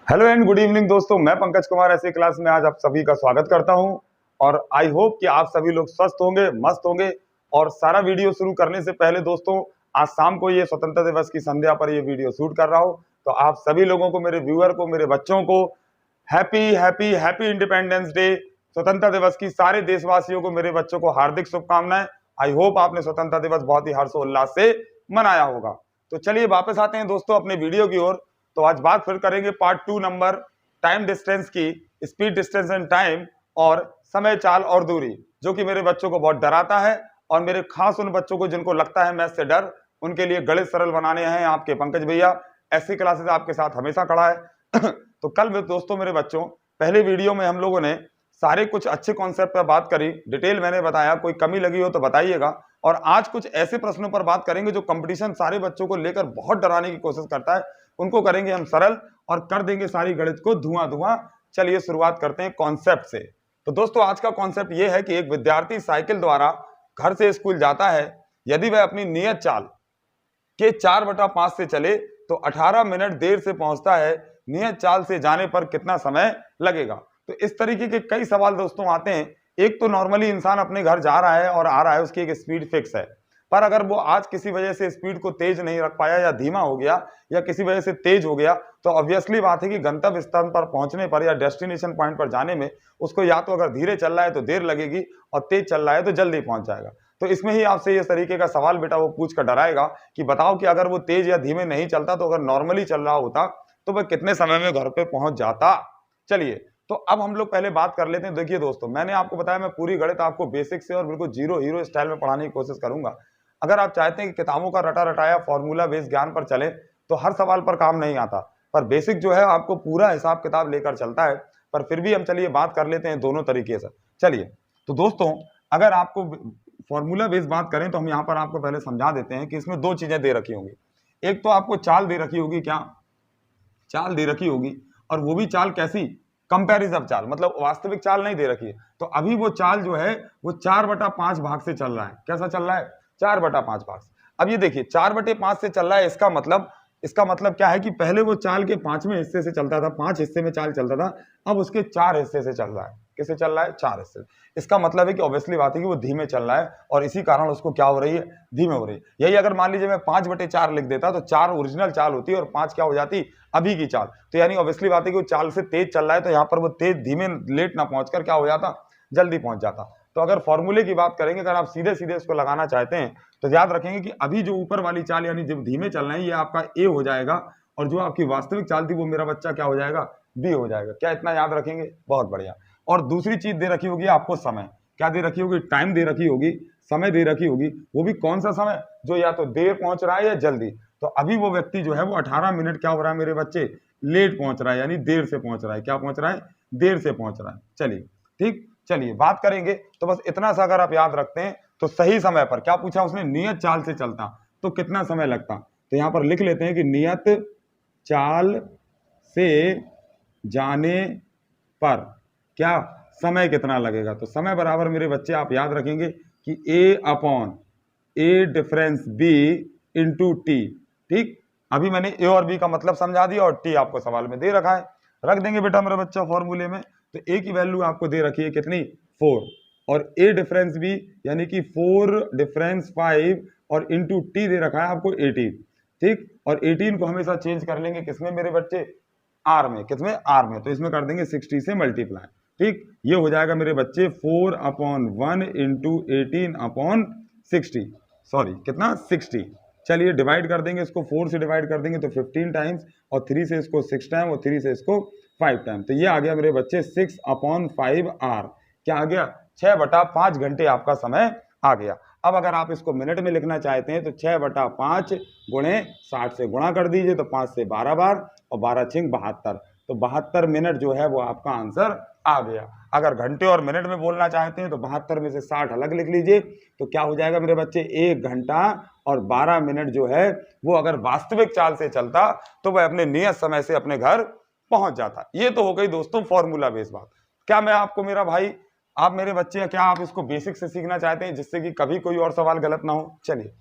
Hello and good evening दोस्तों, मैं पंकज कुमार ऐसी क्लास में आज आप सभी का स्वागत करता हूं और आई होप कि आप सभी लोग स्वस्थ होंगे, मस्त होंगे। और सारा वीडियो शुरू करने से पहले दोस्तों, आज शाम को ये स्वतंत्रता दिवस की संध्या पर ये वीडियो शूट कर रहा हूं, तो आप सभी लोगों को, मेरे व्यूअर को, मेरे बच्चों को happy happy happy independence day, स्वतंत्रता दिवस की सारे देशवासियों को, मेरे बच्चों को हार्दिक शुभकामनाएं। आई होप आपने स्वतंत्रता दिवस बहुत ही हर्षोल्लास से मनाया होगा। तो चलिए वापस आते हैं दोस्तों अपने वीडियो की ओर। तो आज बात फिर करेंगे पार्ट 2 नंबर टाइम डिस्टेंस की, स्पीड डिस्टेंस एंड टाइम, और समय चाल और दूरी, जो कि मेरे बच्चों को बहुत डराता है। और मेरे खास उन बच्चों को जिनको लगता है मैथ से डर, उनके लिए गणित सरल बनाने हैं आपके पंकज भैया। ऐसी क्लासेस आपके साथ हमेशा खड़ा है। तो कल दोस्तों मेरे बच्चों, पहले वीडियो में हम लोगों ने सारे कुछ अच्छे कॉन्सेप्ट पर बात करी, डिटेल मैंने बताया, कोई कमी लगी हो तो बताइएगा। और आज कुछ ऐसे प्रश्नों पर बात करेंगे जो कंपटीशन सारे बच्चों को लेकर बहुत डराने की कोशिश करता है, उनको करेंगे हम सरल और कर देंगे सारी गणित को धुआं धुआं। चलिए शुरुआत करते हैं कॉन्सेप्ट से। तो दोस्तों आज का कॉन्सेप्ट यह है कि एक विद्यार्थी साइकिल द्वारा घर से स्कूल जाता है। यदि वह अपनी नियत चाल के 4/5 से चले तो 18 मिनट देर से पहुंचता है। नियत चाल से जाने पर कितना समय लगेगा? तो इस तरीके के कई सवाल दोस्तों आते हैं। एक तो नॉर्मली इंसान अपने घर जा रहा है और आ रहा है, उसकी एक स्पीड फिक्स है, पर अगर वो आज किसी वजह से स्पीड को तेज नहीं रख पाया या धीमा हो गया या किसी वजह से तेज हो गया, तो ऑब्वियसली बात है कि गंतव्य स्थान पर पहुंचने पर या डेस्टिनेशन पॉइंट पर जाने में उसको या तो अगर धीरे चल रहा है तो देर लगेगी और तेज चल रहा है तो जल्दी पहुंच जाएगा। तो इसमें ही आपसे इस तरीके का सवाल बेटा वो पूछ कर डराएगा कि बताओ कि अगर वो तेज या धीमे नहीं चलता तो अगर नॉर्मली चल रहा होता तो वह कितने समय में घर पे पहुंच जाता। चलिए तो अब हम लोग पहले बात कर लेते हैं। देखिए दोस्तों, मैंने आपको बताया मैं पूरी गणित आपको बेसिक से और बिल्कुल जीरो हीरो स्टाइल में पढ़ाने की कोशिश करूंगा। अगर आप चाहते हैं कि किताबों का रटा रटाया फॉर्मूला बेस्ड ज्ञान पर चले तो हर सवाल पर काम नहीं आता, पर बेसिक जो है आपको पूरा हिसाब किताब लेकर चलता है। पर फिर भी हम चलिए बात कर लेते हैं दोनों तरीके से। चलिए तो दोस्तों, अगर आपको फॉर्मूला बेस्ड बात करें तो हम यहाँ पर आपको पहले समझा देते हैं कि इसमें दो चीजें दे रखी होंगी। एक तो आपको चाल दे रखी होगी, क्या चाल दे रखी होगी, और वो भी चाल कैसी? कंपैरिजन चाल, मतलब वास्तविक चाल नहीं दे रखी है। तो अभी वो चाल जो है वो 4/5 भाग से चल रहा है। कैसा चल रहा है? 4/5 भाग। अब ये देखिए 4/5 से चल रहा है, इसका मतलब क्या है कि पहले वो चाल के 5वें हिस्से से चलता था, 5 हिस्से में चाल चलता था, अब उसके 4 हिस्से से चल रहा है। किससे चल रहा है? 4 हिस्से। इसका मतलब है कि ऑब्वियसली बात है कि वो धीमे चल रहा है और इसी कारण उसको क्या हो रही है? धीमे हो रही है। यही अगर मान लीजिए मैं 5/4 लिख देता तो 4 ओरिजिनल चाल होती और 5 क्या हो जाती? अभी की चाल। तो यानी ऑब्वियसली बात है कि वो चाल से तेज चल रहा है, तो यहाँ पर वो तेज धीमे लेट ना पहुंचकर क्या हो जाता? जल्दी पहुंच जाता। तो अगर फॉर्मूले की बात करेंगे, अगर आप सीधे सीधे इसको लगाना चाहते हैं तो याद रखेंगे कि अभी जो ऊपर वाली चाल यानी जब धीमे चल रहे हैं ये आपका ए हो जाएगा, और जो आपकी वास्तविक चाल थी वो मेरा बच्चा क्या हो जाएगा? बी हो जाएगा। क्या इतना याद रखेंगे? बहुत बढ़िया। और दूसरी चीज दे रखी होगी आपको समय। क्या दे रखी होगी? टाइम दे रखी होगी, समय दे रखी होगी। वो भी कौन सा समय? जो या तो देर पहुंच रहा है या जल्दी। तो अभी वो व्यक्ति जो है वो 18 मिनट क्या हो रहा है मेरे बच्चे? लेट पहुंच रहा है, यानी देर से पहुंच रहा है। क्या पहुंच रहा है? देर से पहुंच रहा है। चलिए ठीक, चलिए बात करेंगे। तो बस इतना सा अगर आप याद रखते हैं तो सही समय पर, क्या पूछा उसने? नियत चाल से चलता तो कितना समय लगता? तो यहां पर लिख लेते हैं कि नियत चाल से जाने पर क्या समय कितना लगेगा। तो समय बराबर मेरे बच्चे आप याद रखेंगे कि A/A difference B into T. ठीक, अभी मैंने ए और बी का मतलब समझा दिया और टी आपको सवाल में दे रखा है। रख देंगे बेटा मेरा बच्चा फॉर्मूले में। तो ए की वैल्यू आपको दे रखी है कितनी? 4, और ए डिफरेंस बी यानी कि 4 डिफरेंस 5, और इंटू टी दे रखा है आपको 18। ठीक, और 18 को हमेशा चेंज कर लेंगे किसमें मेरे बच्चे? आर में। किसमें? आर में। तो इसमें कर देंगे 60 से मल्टीप्लाई। ठीक, ये हो जाएगा मेरे बच्चे 4/1 इंटू 18/60। सॉरी कितना? 60। चलिए डिवाइड कर देंगे इसको, 4 से डिवाइड कर देंगे तो 15 टाइम्स, और 3 से इसको 6 टाइम, और 3 से इसको 5 टाइम। तो ये आ गया मेरे बच्चे 6/5 आर। क्या आ गया? 6/5 घंटे आपका समय आ गया। अब अगर आप इसको मिनट में लिखना चाहते हैं तो 6/5 गुणे 60 से गुणा कर दीजिए, तो 5 से 12 बार, और 12 छिंग 72। तो 72 मिनट जो है वो आपका आंसर आ गया। अगर घंटे और मिनट में बोलना चाहते हैं तो 72 में से 60 अलग लिख लीजिए, तो क्या हो जाएगा मेरे बच्चे? 1 घंटा और 12 मिनट जो है वो अगर वास्तविक चाल से चलता तो वह अपने नियत समय से अपने घर पहुंच जाता। ये तो हो गई दोस्तों फॉर्मूला बेस्ड बात। क्या मैं आपको, मेरा भाई, आप मेरे बच्चे, क्या आप इसको बेसिक से सीखना चाहते हैं जिससे कि कभी कोई और सवाल गलत ना हो? चलिए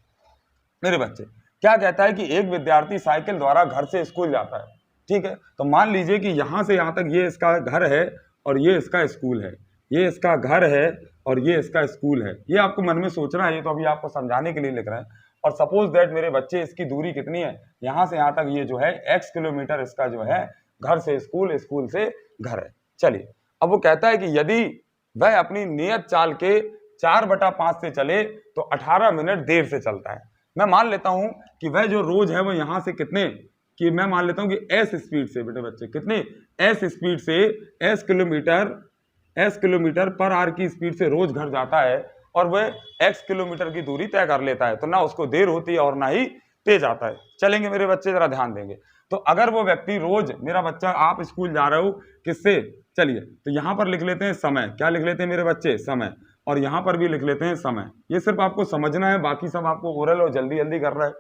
मेरे बच्चे, क्या कहता है कि एक विद्यार्थी साइकिल द्वारा घर से स्कूल जाता है। ठीक है। तो मान लीजिए कि यहाँ से यहाँ तक ये इसका घर है और ये इसका स्कूल है, ये इसका घर है और ये इसका स्कूल है। ये आपको मन में सोचना है, ये तो अभी आपको समझाने के लिए लिख रहे हैं। और सपोज दैट मेरे बच्चे इसकी दूरी कितनी है, यहाँ से यहाँ तक ये जो है x किलोमीटर इसका जो है घर से स्कूल, स्कूल से घर है। चलिए, अब वो कहता है कि यदि वह अपनी नियत चाल के 4/5 से चले तो 18 मिनट देर से चलता है। मैं मान लेता हूं कि वह जो रोज है वो यहां से कितने, कि मैं मान लेता हूं कि एस स्पीड से, बेटे बच्चे कितने, एस स्पीड से, एस किलोमीटर पर आवर की स्पीड से रोज घर जाता है और वह एक्स किलोमीटर की दूरी तय कर लेता है। तो ना उसको देर होती है और ना ही तेज आता है। चलेंगे मेरे बच्चे, जरा ध्यान देंगे। तो अगर वो व्यक्ति रोज, मेरा बच्चा आप स्कूल जा रहे हो किससे, चलिए तो यहां पर लिख लेते हैं समय। क्या लिख लेते हैं मेरे बच्चे, समय। और यहां पर भी लिख लेते हैं समय। ये सिर्फ आपको समझना है, बाकी सब आपको ओरल और जल्दी जल्दी कर रहा है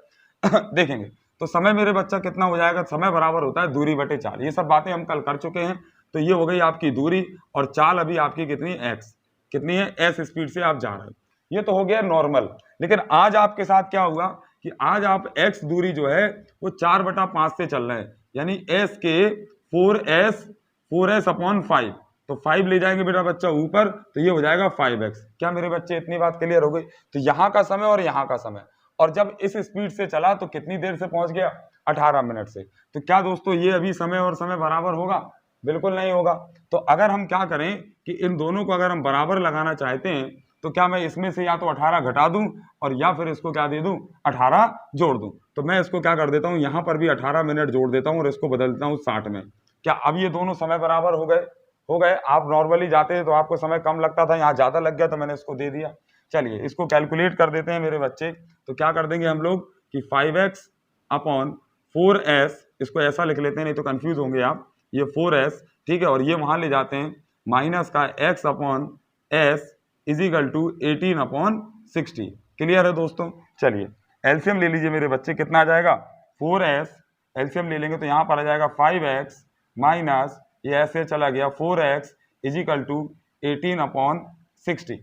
देखेंगे। तो समय मेरे बच्चा कितना हो जाएगा, समय बराबर होता है दूरी बटे चाल। ये सब बातें हम कल कर चुके हैं। तो ये हो गई आपकी दूरी और चाल अभी आपकी कितनी, एक्स, कितनी है, एस स्पीड से आप जा रहे हो। ये तो हो गया नॉर्मल। लेकिन आज आपके साथ क्या हुआ कि आज आप एक्स दूरी जो है वो 4/5 से चल रहे हैं, यानी एस के 4s अपॉन 5। तो 5 ले जाएंगे बेटा बच्चा ऊपर, तो ये हो जाएगा 5x। क्या मेरे बच्चे इतनी बात क्लियर हो गई। तो यहाँ का समय और यहाँ का समय, और जब इस स्पीड से चला तो कितनी देर से पहुंच गया, 18 मिनट से। तो क्या दोस्तों ये अभी समय और समय बराबर होगा, बिल्कुल नहीं होगा। तो अगर हम क्या करें कि इन दोनों को अगर हम बराबर लगाना चाहते हैं तो क्या मैं इसमें से या तो 18 घटा दूं और या फिर इसको क्या दे दूं, 18 जोड़ दूं। तो मैं इसको क्या कर देता हूं, यहां पर भी 18 मिनट जोड़ देता हूं और इसको बदल देता हूं 60 में। क्या अब ये दोनों समय बराबर हो गए, हो गए। आप नॉर्मली जाते तो आपको समय कम लगता था, यहाँ ज्यादा लग गया तो मैंने इसको दे दिया। चलिए इसको कैलकुलेट कर देते हैं मेरे बच्चे। तो क्या कर देंगे हम लोग कि 5x अपॉन 4s, इसको ऐसा लिख लेते हैं नहीं तो कंफ्यूज होंगे आप, ये 4s, ठीक है। और ये वहां ले जाते हैं माइनस का x upon s equal to 18/60। Clear है दोस्तों। चलिए एलसीएम ले लीजिए मेरे बच्चे, कितना आ जाएगा, 4s, एलसीएम ले लेंगे तो यहाँ पर आ जाएगा 5x माइनस ये ऐसे चला गया 4x इजिकल टू 18/60।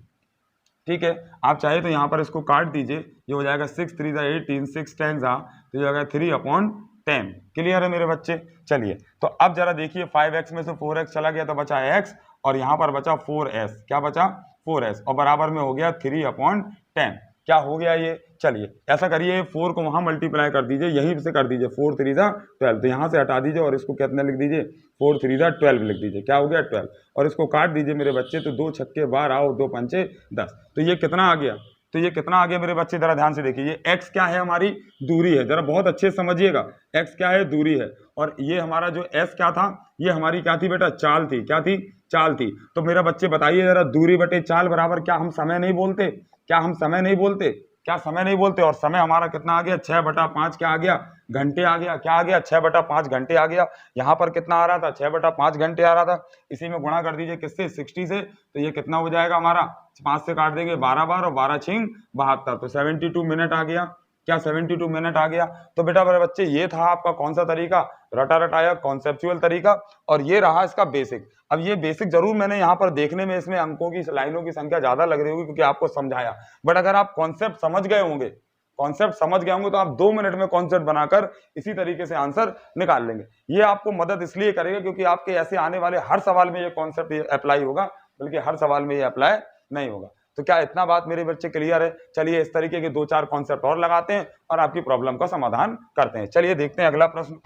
ठीक है, आप चाहे तो यहाँ पर इसको काट दीजिए, ये हो जाएगा 6 3 × 18, 6 10 तो ये हो जाएगा 3/10। क्लियर है मेरे बच्चे। चलिए तो अब जरा देखिए 5x में से 4x चला गया तो बचा x और यहाँ पर बचा 4s। क्या बचा, 4s, और बराबर में हो गया 3/10। क्या हो गया ये, चलिए ऐसा करिए 4 को वहां मल्टीप्लाई कर दीजिए, यहीं से कर दीजिए, 4 3 12, तो यहाँ से हटा दीजिए और इसको कितना लिख दीजिए, 4 3 12 लिख दीजिए। क्या हो गया, 12। और इसको काट दीजिए मेरे बच्चे, तो 2 छक्के 12 और 2 पंचे 10। तो ये कितना आ गया, तो ये कितना आ गया मेरे बच्चे, जरा ध्यान से देखिए। ये x क्या है, हमारी दूरी है, जरा बहुत अच्छे से समझिएगा। x क्या है, दूरी है। और ये हमारा जो s क्या था, ये हमारी क्या थी बेटा, चाल थी। क्या थी, चाल थी। तो मेरा बच्चे बताइए जरा, दूरी बटे चाल बराबर, क्या हम समय नहीं बोलते, क्या हम समय नहीं बोलते, क्या समय नहीं बोलते। और समय हमारा कितना आ गया, 6/5 क्या आ गया, घंटे आ गया। क्या आ गया, 6/5 घंटे आ गया। यहाँ पर कितना आ रहा था, 6/5 घंटे आ रहा था। इसी में गुणा कर दीजिए किससे, 60 से। तो ये कितना हो जाएगा हमारा, 5 से काट देंगे 12 बार और 12 6 72, तो 72 मिनट आ गया। क्या 72 मिनट आ गया। तो बेटा मेरे बच्चे ये था आपका कौन सा तरीका, रटा रटाया कॉन्सेप्चुअल तरीका, और ये रहा इसका बेसिक। अब ये बेसिक जरूर मैंने यहाँ पर देखने में इसमें अंकों की, लाइनों की संख्या ज्यादा लग रही होगी क्योंकि आपको समझाया, बट अगर आप कॉन्सेप्ट समझ गए होंगे, तो आप 2 मिनट में कॉन्सेप्ट बनाकर इसी तरीके से आंसर निकाल लेंगे। ये आपको मदद इसलिए करेगा क्योंकि आपके ऐसे आने वाले हर सवाल में ये कॉन्सेप्ट अप्लाई होगा, बल्कि हर सवाल में ये अप्लाई नहीं होगा। तो क्या इतना बात मेरे बच्चे क्लियर है। चलिए इस तरीके के 2-4 कॉन्सेप्ट और लगाते हैं और आपकी प्रॉब्लम का समाधान करते हैं। चलिए देखते हैं अगला प्रश्न।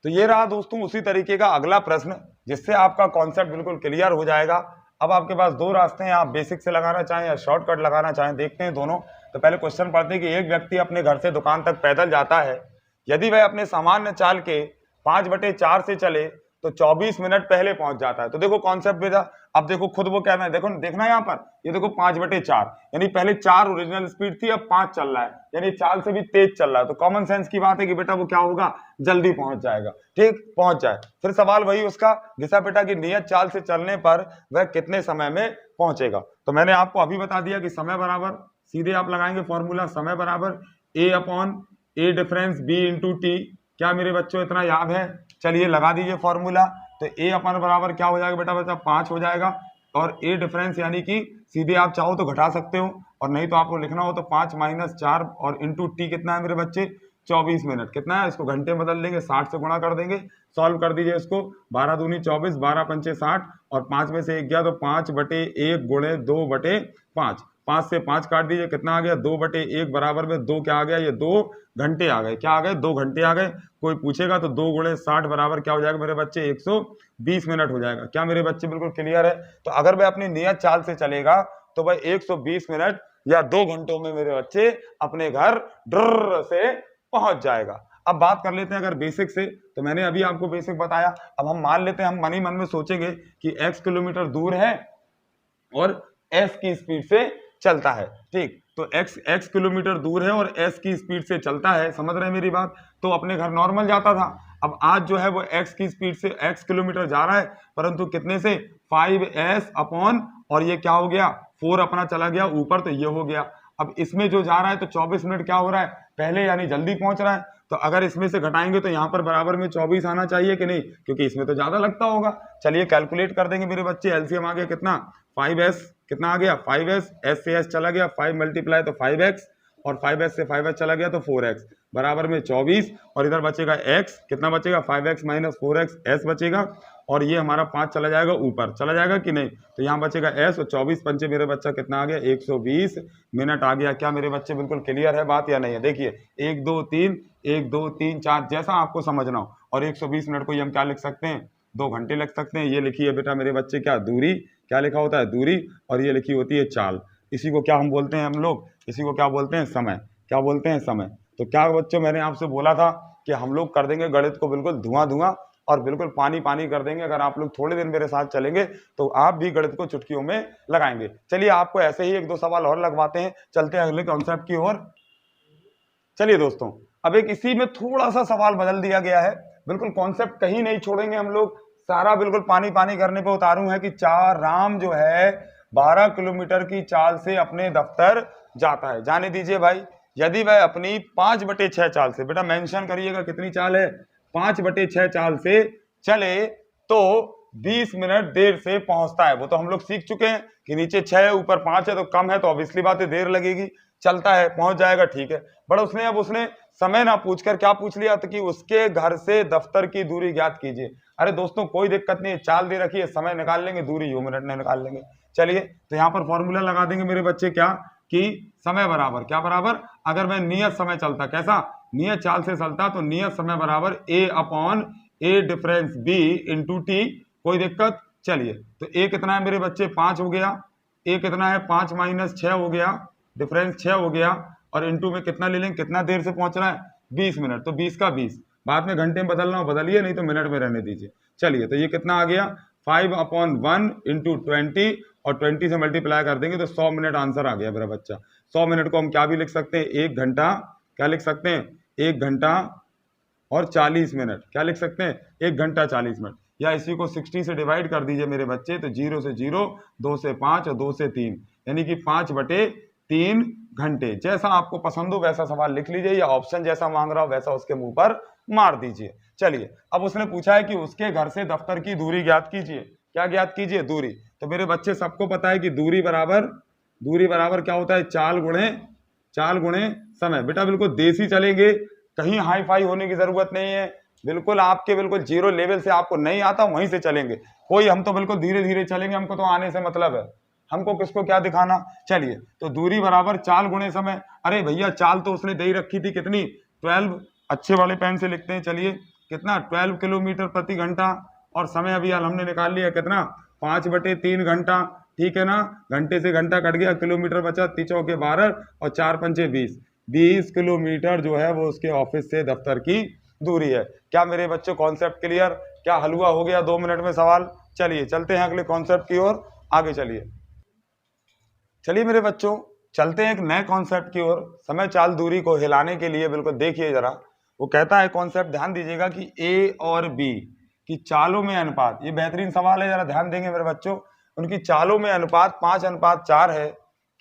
तो ये रहा दोस्तों उसी तरीके का अगला प्रश्न, जिससे आपका कॉन्सेप्ट बिल्कुल क्लियर हो जाएगा। अब आपके पास 2 रास्ते हैं, आप बेसिक से लगाना चाहें या शॉर्टकट लगाना चाहें, देखते हैं दोनों। तो पहले क्वेश्चन पढ़ते हैं कि एक व्यक्ति अपने घर से दुकान तक पैदल जाता है, यदि वह अपने सामान्य चाल के 5/4 से चले तो 24 मिनट पहले पहुंच जाता है। तो देखो कॉन्सेप्ट बेटा, अब देखो खुद वो कहना है, देखो देखना यहाँ पर, ये देखो 5/4, यानी पहले 4 ओरिजिनल स्पीड थी, अब 5 चल रहा है, यानी चाल से भी तेज चल रहा है। तो कॉमन सेंस की बात है कि बेटा वो क्या होगा, जल्दी पहुंच जाएगा। ठीक, पहुंच जाए। फिर सवाल वही उसका, घिसा पिटा की नियत चाल से चलने पर वह कितने समय में पहुंचेगा। तो मैंने आपको अभी बता दिया कि समय बराबर, सीधे आप लगाएंगे फॉर्मूला, समय बराबर A/A डिफरेंस B × T। क्या मेरे बच्चों इतना याद है, चलिए लगा दीजिए फॉर्मूला। तो A अपन बराबर क्या हो जाएगा बेटा बच्चा, 5 हो जाएगा, और A डिफरेंस यानी कि सीधे आप चाहो तो घटा सकते हो और नहीं तो आपको लिखना हो तो 5 - 4 और इंटू T कितना है मेरे बच्चे, 24 मिनट। कितना है, इसको घंटे में बदल देंगे, 60 से गुणा कर देंगे, सॉल्व कर दीजिए इसको। 12 दूनी 24, 12 पंचे 60 और 5 में से 1 गया तो 5/1 गुणे 2/5। 5 से 5 काट दीजिए, कितना आ गया, 2/1 बराबर में 2 क्या आ गया, ये 2 घंटे आ गए। क्या आ गए, 2 घंटे आ गए। कोई पूछेगा तो 2 गुणे 60 बराबर क्या हो जाएगा मेरे बच्चे, 120 मिनट हो जाएगा। क्या मेरे बच्चे बिल्कुल क्लियर है। तो अगर मैं अपनी नियत चाल से चलेगा तो भाई 120 मिनट या 2 घंटों में मेरे बच्चे अपने घर ड्र से पहुंच जाएगा। अब बात कर लेते हैं अगर बेसिक से, तो मैंने अभी आपको बेसिक बताया। अब हम मान लेते हैं, हम मन ही मन में सोचेंगे कि x किलोमीटर दूर है और s की स्पीड से चलता है। ठीक, तो x किलोमीटर दूर है और s की स्पीड से चलता है, समझ रहे हैं मेरी बात। तो अपने घर नॉर्मल जाता था। अब आज जो है वो x की स्पीड से x किलोमीटर जा रहा है, परंतु कितने से, 5s अपॉन, और ये क्या हो गया, 4 अपना चला गया ऊपर, तो ये हो गया। अब इसमें जो जा रहा है तो 24 मिनट क्या हो रहा है, पहले यानी जल्दी पहुंच रहा है। तो अगर इसमें से घटाएंगे तो यहाँ पर बराबर में 24 आना चाहिए कि नहीं, क्योंकि इसमें तो ज्यादा लगता होगा। चलिए कैलकुलेट कर देंगे मेरे बच्चे। एलसीएम आ गया कितना, 5s, कितना आ गया 5s, s से s चला गया, 5 मल्टीप्लाई तो 5x, और 5s से 5s चला गया तो 4x बराबर में 24, और इधर बचेगा x, कितना बचेगा, 5x माइनस 4x, s बचेगा, और ये हमारा 5 चला जाएगा ऊपर, चला जाएगा कि नहीं, तो यहाँ बचेगा s, और 24 पंचे मेरे बच्चा कितना आ गया, 120 मिनट आ गया। क्या मेरे बच्चे बिल्कुल क्लियर है बात या नहीं है। देखिए 1 2 3 1 2 3 4 जैसा आपको समझना हो, और 120 मिनट को ये हम क्या लिख सकते हैं, 2 घंटे लिख सकते हैं। ये लिखिए बेटा मेरे बच्चे क्या, दूरी, क्या लिखा होता है, दूरी, और ये लिखी होती है चाल। इसी को क्या हम बोलते हैं हम लोग, इसी को क्या बोलते हैं, समय। क्या बोलते हैं, समय। तो क्या बच्चों, मैंने आपसे बोला था कि हम लोग कर देंगे गणित को बिल्कुल धुआं धुआं और बिल्कुल पानी पानी कर देंगे। अगर आप लोग थोड़े दिन मेरे साथ चलेंगे तो आप भी गणित को चुटकियों में लगाएंगे। चलिए आपको ऐसे ही 1 2 सवाल और लगवाते हैं, चलते हैं अगले कॉन्सेप्ट की ओर। चलिए दोस्तों, अब एक इसी में थोड़ा सा सवाल बदल दिया गया है, बिल्कुल कॉन्सेप्ट कहीं नहीं छोड़ेंगे हम लोग, सारा बिल्कुल पानी पानी करने पे उतारू है कि राम जो है 12 किलोमीटर की चाल से अपने दफ्तर जाता है। जाने दीजिए भाई, यदि वह अपनी 5/6 चाल से, बेटा मेंशन करिएगा कितनी चाल है, 5/6 चाल से चले तो 20 मिनट देर से पहुंचता है। वो तो हम लोग सीख चुके हैं कि नीचे 6 है ऊपर 5 है तो कम है, तो ऑब्वियसली बात है देर लगेगी। चलता है, पहुंच जाएगा, ठीक है। बट उसने समय ना पूछकर क्या पूछ लिया था कि उसके घर से दफ्तर की दूरी ज्ञात कीजिए। अरे दोस्तों कोई दिक्कत नहीं है, चाल दे रखी है, समय निकाल लेंगे, दूरी यू मिनट में निकाल लेंगे। चलिए तो यहाँ पर फॉर्मूला लगा देंगे मेरे बच्चे, क्या कि समय बराबर, क्या बराबर, अगर मैं नियत समय चलता, कैसा, नियत चाल से चलता, तो नियत समय बराबर a upon a difference b into T. कोई दिक्कत, चलिए तो a कितना है मेरे बच्चे, 5 हो गया, a कितना है 5 माइनस 6 हो गया, डिफरेंस 6 हो गया, और इंटू में कितना ले लेंगे, कितना देर से पहुंच रहा है, 20 मिनट, तो 20 का 20, बाद में घंटे में बदलना हो बदलिए, नहीं तो मिनट में रहने दीजिए। चलिए तो ये कितना आ गया, 5/1 इंटू 20, और 20 से मल्टीप्लाई कर देंगे तो 100 मिनट आंसर आ गया मेरा बच्चा। 100 मिनट को हम क्या भी लिख सकते हैं, 1 घंटा, क्या लिख सकते हैं, 1 घंटा और 40 मिनट, क्या लिख सकते हैं, 1 घंटा 40 मिनट। या इसी को 60 से डिवाइड कर दीजिए मेरे बच्चे, तो 0 से 0, 2 से 5 और 2 से 3, यानी कि 5/3 घंटे। जैसा आपको पसंद हो वैसा सवाल लिख लीजिए, या ऑप्शन जैसा मांग रहा हो वैसा उसके मुंह पर मार दीजिए। चलिए अब उसने पूछा है कि उसके घर से दफ्तर की दूरी ज्ञात कीजिए। क्या ज्ञात कीजिए, दूरी। तो मेरे बच्चे सबको पता है कि दूरी बराबर क्या होता है, चाल गुणे समय। बेटा बिल्कुल देसी चलेंगे, कहीं हाई फाई होने की जरूरत नहीं है, बिल्कुल आपके बिल्कुल जीरो लेवल से, आपको नहीं आता वहीं से चलेंगे। कोई, हम तो बिल्कुल धीरे धीरे चलेंगे, हमको तो आने से मतलब है, हमको किसको क्या दिखाना। चलिए तो दूरी बराबर चाल गुणे समय। अरे भैया चाल तो उसने दे ही रखी थी, कितनी, 12, अच्छे वाले पेन से लिखते हैं, चलिए कितना, 12 किलोमीटर प्रति घंटा, और समय अभी हमने निकाल लिया कितना, 5/3 घंटा, ठीक है ना, घंटे से घंटा कट गया, किलोमीटर बचा, 3 चौके 12 और 4 पंचे 20 किलोमीटर जो है वो उसके ऑफिस से दफ्तर की दूरी है। क्या मेरे बच्चों कॉन्सेप्ट क्लियर, क्या हलवा हो गया 2 मिनट में सवाल। चलिए चलते हैं अगले कॉन्सेप्ट की ओर, आगे चलिए मेरे बच्चों, चलते हैं एक नए कॉन्सेप्ट की ओर, समय चाल दूरी को हिलाने के लिए। बिल्कुल देखिए जरा, वो कहता है कॉन्सेप्ट, ध्यान दीजिएगा कि ए और बी की चालों में अनुपात, ये बेहतरीन सवाल है, जरा ध्यान देंगे मेरे बच्चों। उनकी चालों में अनुपात 5:4 है।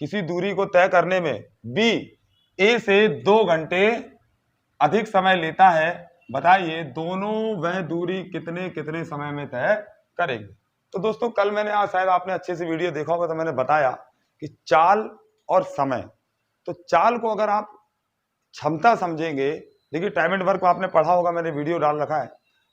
किसी दूरी को तय करने में बी ए से 2 घंटे अधिक समय लेता है, बताइए दोनों वह दूरी कितने कितने समय में तय करेंगे। तो दोस्तों कल मैंने, शायद आपने अच्छे से वीडियो देखा होगा, तो मैंने बताया कि चाल और समय, तो चाल को अगर आप क्षमता समझेंगे देखिए टाइम एंड वर्क आपने पढ़ा होगा, मैंने वीडियो डाल रखा है।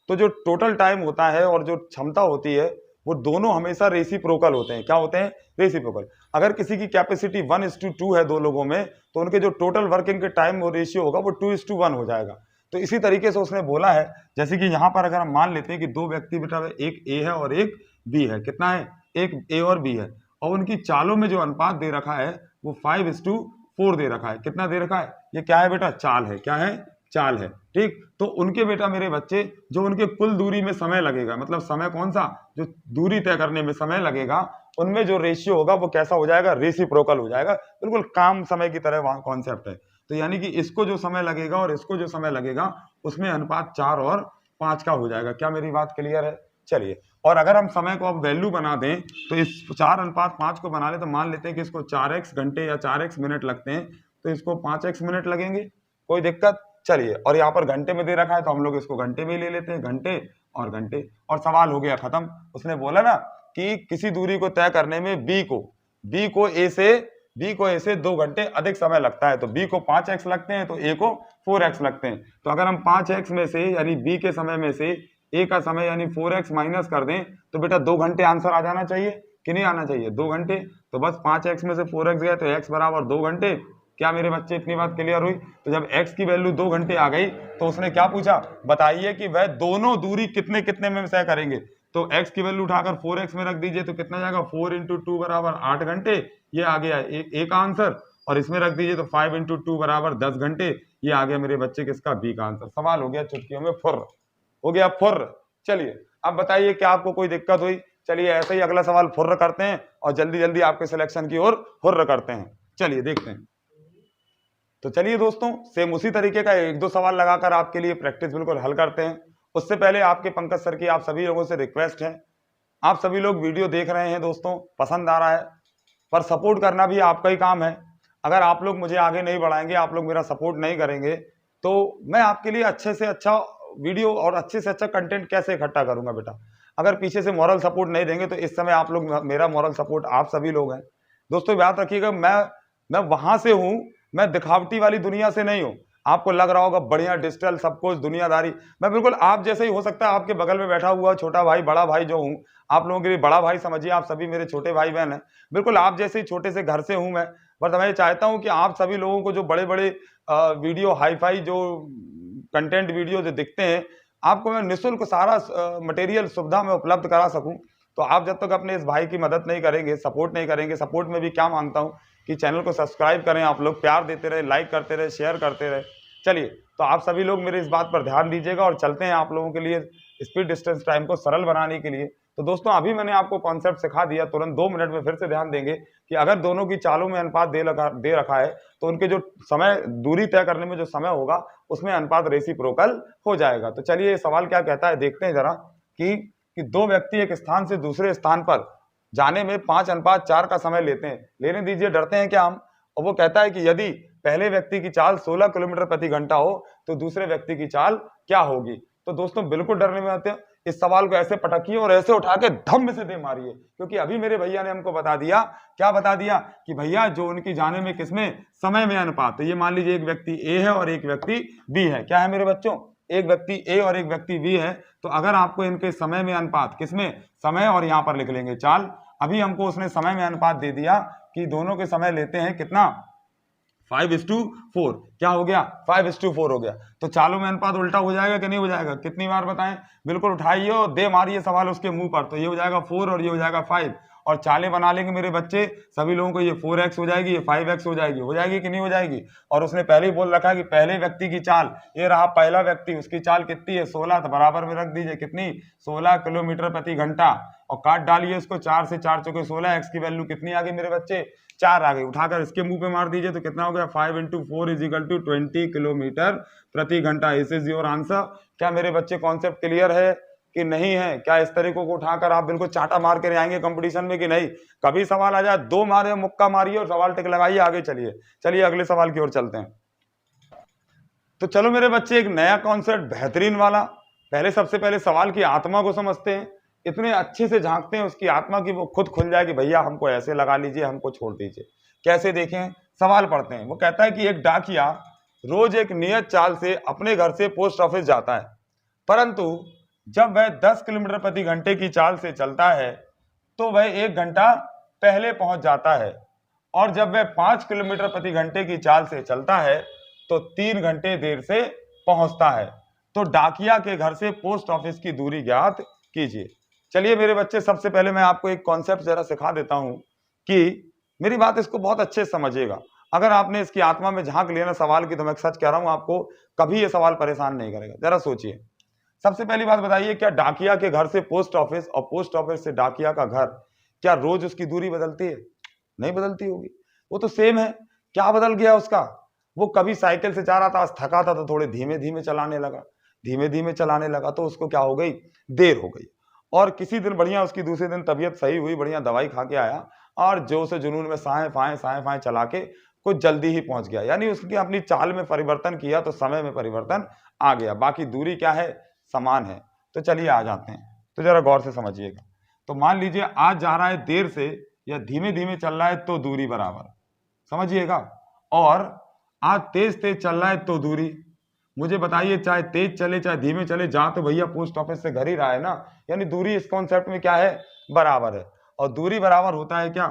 तो जो टोटल टाइम होता है और जो क्षमता होती है वो दोनों हमेशा रेसिप्रोकल होते हैं। क्या होते हैं? रेसिप्रोकल। अगर किसी की कैपेसिटी 1:2 है दो लोगों में, तो उनके जो टोटल वर्किंग के टाइम वो रेशियो होगा वो 2:1 हो जाएगा। तो इसी तरीके से उसने बोला है, जैसे कि यहाँ पर अगर हम मान लेते हैं कि दो व्यक्ति बेटा, एक ए है और एक बी है। कितना है? एक ए और बी है, और उनकी चालों में जो अनुपात दे रखा है वो 5:4 दे रखा है। कितना दे रखा है? ये क्या है बेटा? चाल है। क्या है? चाल है। ठीक, तो उनके बेटा मेरे बच्चे जो उनके कुल दूरी में समय लगेगा, मतलब समय कौन सा, जो दूरी तय करने में समय लगेगा, उनमें जो रेशियो होगा वो कैसा हो जाएगा? रेसिप्रोकल हो जाएगा। बिल्कुल काम समय की तरह वहां कॉन्सेप्ट है। तो यानी कि इसको जो समय लगेगा और इसको जो समय लगेगा उसमें अनुपात 4 और 5 का हो जाएगा। क्या मेरी बात क्लियर है? चलिए, और अगर हम समय को अब वैल्यू बना दें तो इस 4:5 को बना ले तो मान लेते हैं कि इसको 4x घंटे या 4x मिनट लगते हैं, तो इसको 5x मिनट लगेंगे। कोई दिक्कत? चलिए, और यहाँ पर घंटे में दे रखा है तो हम लोग इसको घंटे में ले लेते हैं, घंटे और घंटे, और सवाल हो गया खत्म। उसने बोला ना कि किसी दूरी को तय करने में बी को ए से 2 घंटे अधिक समय लगता है, तो बी को 5x लगते हैं तो ए को 4x लगते हैं। तो अगर हम 5x में से यानी बी के समय में से ए का समय यानी 4x माइनस कर दें तो बेटा 2 घंटे आंसर आ जाना चाहिए कि नहीं आना चाहिए? 2 घंटे। तो बस 5x में से 4x गया तो x बराबर 2 घंटे। क्या मेरे बच्चे इतनी बात क्लियर हुई? तो जब x की वैल्यू 2 घंटे आ गई तो उसने क्या पूछा? बताइए कि वह दोनों दूरी कितने कितने में तय करेंगे। तो x की वैल्यू उठाकर 4x में रख दीजिए तो कितना जाएगा? 4 × 2 बराबर 8 घंटे। ये आ गया एक आंसर। और इसमें रख दीजिए तो 5 × 2 बराबर 10 घंटे। ये आ गया मेरे बच्चे किसका? बी का आंसर। सवाल हो गया चुटकियों में फुर्र, हो गया फुर्र। चलिए अब बताइए क्या आपको कोई दिक्कत हुई? चलिए ऐसे ही अगला सवाल फुर्र करते हैं और जल्दी जल्दी आपके सिलेक्शन की ओर हुर्र करते हैं। चलिए देखते हैं। तो चलिए दोस्तों, सेम उसी तरीके का 1-2 सवाल लगाकर आपके लिए प्रैक्टिस बिल्कुल हल करते हैं। उससे पहले आपके पंकज सर की आप सभी लोगों से रिक्वेस्ट है, आप सभी लोग वीडियो देख रहे हैं दोस्तों, पसंद आ रहा है, पर सपोर्ट करना भी आपका ही काम है। अगर आप लोग मुझे आगे नहीं बढ़ाएंगे, आप लोग मेरा सपोर्ट नहीं करेंगे, तो मैं आपके लिए अच्छे से अच्छा वीडियो और अच्छे से अच्छा कंटेंट कैसे इकट्ठा करूंगा बेटा? अगर पीछे से मॉरल सपोर्ट नहीं देंगे तो इस समय आप लोग, मेरा मॉरल सपोर्ट आप सभी लोग हैं। दोस्तों याद रखिएगा, मैं वहां से हूं, मैं दिखावटी वाली दुनिया से नहीं हूं। आपको लग रहा होगा बढ़िया डिजिटल सब कुछ दुनियादारी, मैं बिल्कुल आप जैसे ही हो सकता है। आपके बगल में बैठा हुआ छोटा भाई, बड़ा भाई जो हूं, आप लोगों के लिए बड़ा भाई समझिए, आप सभी मेरे छोटे भाई बहन हैं। बिल्कुल आप जैसे ही छोटे से घर से हूं मैं, बट मैं चाहता हूं कि आप सभी लोगों को जो बड़े बड़े वीडियो हाईफाई जो कंटेंट वीडियो जो दिखते हैं, आपको मैं निःशुल्क सारा मटेरियल सुविधा में उपलब्ध करा सकूं। तो आप जब तक अपने इस भाई की मदद नहीं करेंगे, सपोर्ट नहीं करेंगे, सपोर्ट में भी क्या मांगता हूं कि चैनल को सब्सक्राइब करें, आप लोग प्यार देते रहे, लाइक करते रहे, शेयर करते रहे। चलिए, तो आप सभी लोग मेरे इस बात पर ध्यान दीजिएगा और चलते हैं आप लोगों के लिए स्पीड डिस्टेंस टाइम को सरल बनाने के लिए। तो दोस्तों अभी मैंने आपको कॉन्सेप्ट सिखा दिया, तुरंत 2 मिनट में फिर से ध्यान देंगे कि अगर दोनों की चालों में अनुपात दे रखा है तो उनके जो समय, दूरी तय करने में जो समय होगा उसमें अनुपात रेसिप्रोकल हो जाएगा। तो चलिए ये सवाल क्या कहता है देखते हैं जरा, कि 2 व्यक्ति एक स्थान से दूसरे स्थान पर जाने में 5:4 का समय लेते हैं। लेने दीजिए, डरते हैं क्या हम? और वो कहता है कि यदि पहले व्यक्ति की चाल 16 किलोमीटर प्रति घंटा हो तो दूसरे व्यक्ति की चाल क्या होगी? तो दोस्तों बिल्कुल डरने में आते हैं, इस सवाल को ऐसे पटकिए और ऐसे उठा के धम्म से दे मारिए, क्योंकि अभी मेरे भैया ने हमको बता दिया, क्या बता दिया? कि भैया जो उनकी जाने में किसमें, समय में अनुपात। तो ये मान लीजिए एक व्यक्ति ए है और एक व्यक्ति बी है। क्या है मेरे बच्चों? एक व्यक्ति ए और एक व्यक्ति बी है। तो अगर आपको इनके समय में अनुपात, किसमें, समय, और यहां पर लिख लेंगे चाल। अभी हमको उसने समय में अनुपात दे दिया कि दोनों के समय लेते हैं कितना, 5:4। क्या हो गया? 5:4 हो गया। तो चालों में अनुपात उल्टा हो जाएगा कि नहीं हो जाएगा? कितनी बार बताएं? बिल्कुल उठाइए और दे मारिए सवाल उसके मुंह पर। तो ये हो जाएगा 4 और ये हो जाएगा 5, और चालें बना लेंगे मेरे बच्चे सभी लोगों को। ये 4x हो जाएगी, ये 5x हो जाएगी कि नहीं हो जाएगी? और उसने पहले ही बोल रखा है कि पहले व्यक्ति की चाल, ये रहा पहला व्यक्ति, उसकी चाल कितनी है? 16। तो बराबर में रख दीजिए, कितनी? 16 किलोमीटर प्रति घंटा, और काट डालिए इसको, 4 से 4 चौके 16। x की वैल्यू कितनी आ गई मेरे बच्चे? 4 आ गई। उठाकर इसके मुंह पे मार दीजिए तो कितना हो गया? 5 × 4 = 20 किलोमीटर प्रति घंटा। This is your answer. क्या मेरे बच्चे कॉन्सेप्ट क्लियर है कि नहीं है? क्या इस तरीकों को उठाकर आप बिल्कुल चाटा मार के आएंगे कंपटीशन में कि नहीं? कभी सवाल आ जाए 2 मारे, मुक्का मारिए और सवाल टिक लगाइए, आगे चलिए। चलिए अगले सवाल की ओर चलते हैं। तो चलो मेरे बच्चे, एक नया कॉन्सेप्ट बेहतरीन वाला। पहले सबसे पहले सवाल की आत्मा को समझते हैं, इतने अच्छे से झांकते हैं उसकी आत्मा की, वो खुद खुल जाए कि भैया हमको ऐसे लगा लीजिए, हमको छोड़ दीजिए। कैसे? देखें, सवाल पढ़ते हैं। वो कहता है कि एक डाकिया रोज एक नियत चाल से अपने घर से पोस्ट ऑफिस जाता है, परंतु जब वह 10 किलोमीटर प्रति घंटे की चाल से चलता है तो वह 1 घंटा पहले पहुंच जाता है, और जब वह 5 किलोमीटर प्रति घंटे की चाल से चलता है तो 3 घंटे देर से पहुंचता है। तो डाकिया के घर से पोस्ट ऑफिस की दूरी ज्ञात कीजिए। चलिए मेरे बच्चे, सबसे पहले मैं आपको एक कॉन्सेप्ट जरा सिखा देता हूं कि मेरी बात इसको बहुत अच्छे से समझिएगा। अगर आपने इसकी आत्मा में झांक लिया ना सवाल की, तो मैं सच कह रहा हूं आपको कभी ये सवाल परेशान नहीं करेगा। जरा सोचिए, सबसे पहली बात बताइए, क्या डाकिया के घर से पोस्ट ऑफिस और पोस्ट ऑफिस से डाकिया का घर, क्या रोज उसकी दूरी बदलती है? नहीं बदलती होगी, वो तो सेम है। क्या बदल गया उसका? वो कभी साइकिल से जा रहा था, आज थका था तो थोड़े धीमे धीमे चलाने लगा, धीमे धीमे चलाने लगा तो उसको क्या हो गई, देर हो गई। और किसी दिन बढ़िया उसकी दूसरे दिन तबीयत सही हुई, बढ़िया दवाई खा के आया और जोश से जुनून में साए फाए चला के कुछ जल्दी ही पहुंच गया। यानी उसकी अपनी चाल में परिवर्तन किया तो समय में परिवर्तन आ गया, बाकी दूरी क्या है, समान है। तो चलिए आ जाते हैं, तो जरा गौर से समझिएगा। तो मान लीजिए आज जा रहा है देर से या धीमे धीमे चल रहा है तो दूरी बराबर, समझिएगा। और आज तेज तेज चल रहा है तो दूरी, मुझे बताइए चाहे तेज चले चाहे धीमे चले, जा तो भैया पोस्ट ऑफिस से घर ही रहा है ना, यानी दूरी इस कॉन्सेप्ट में क्या है, बराबर है। और दूरी बराबर होता है क्या,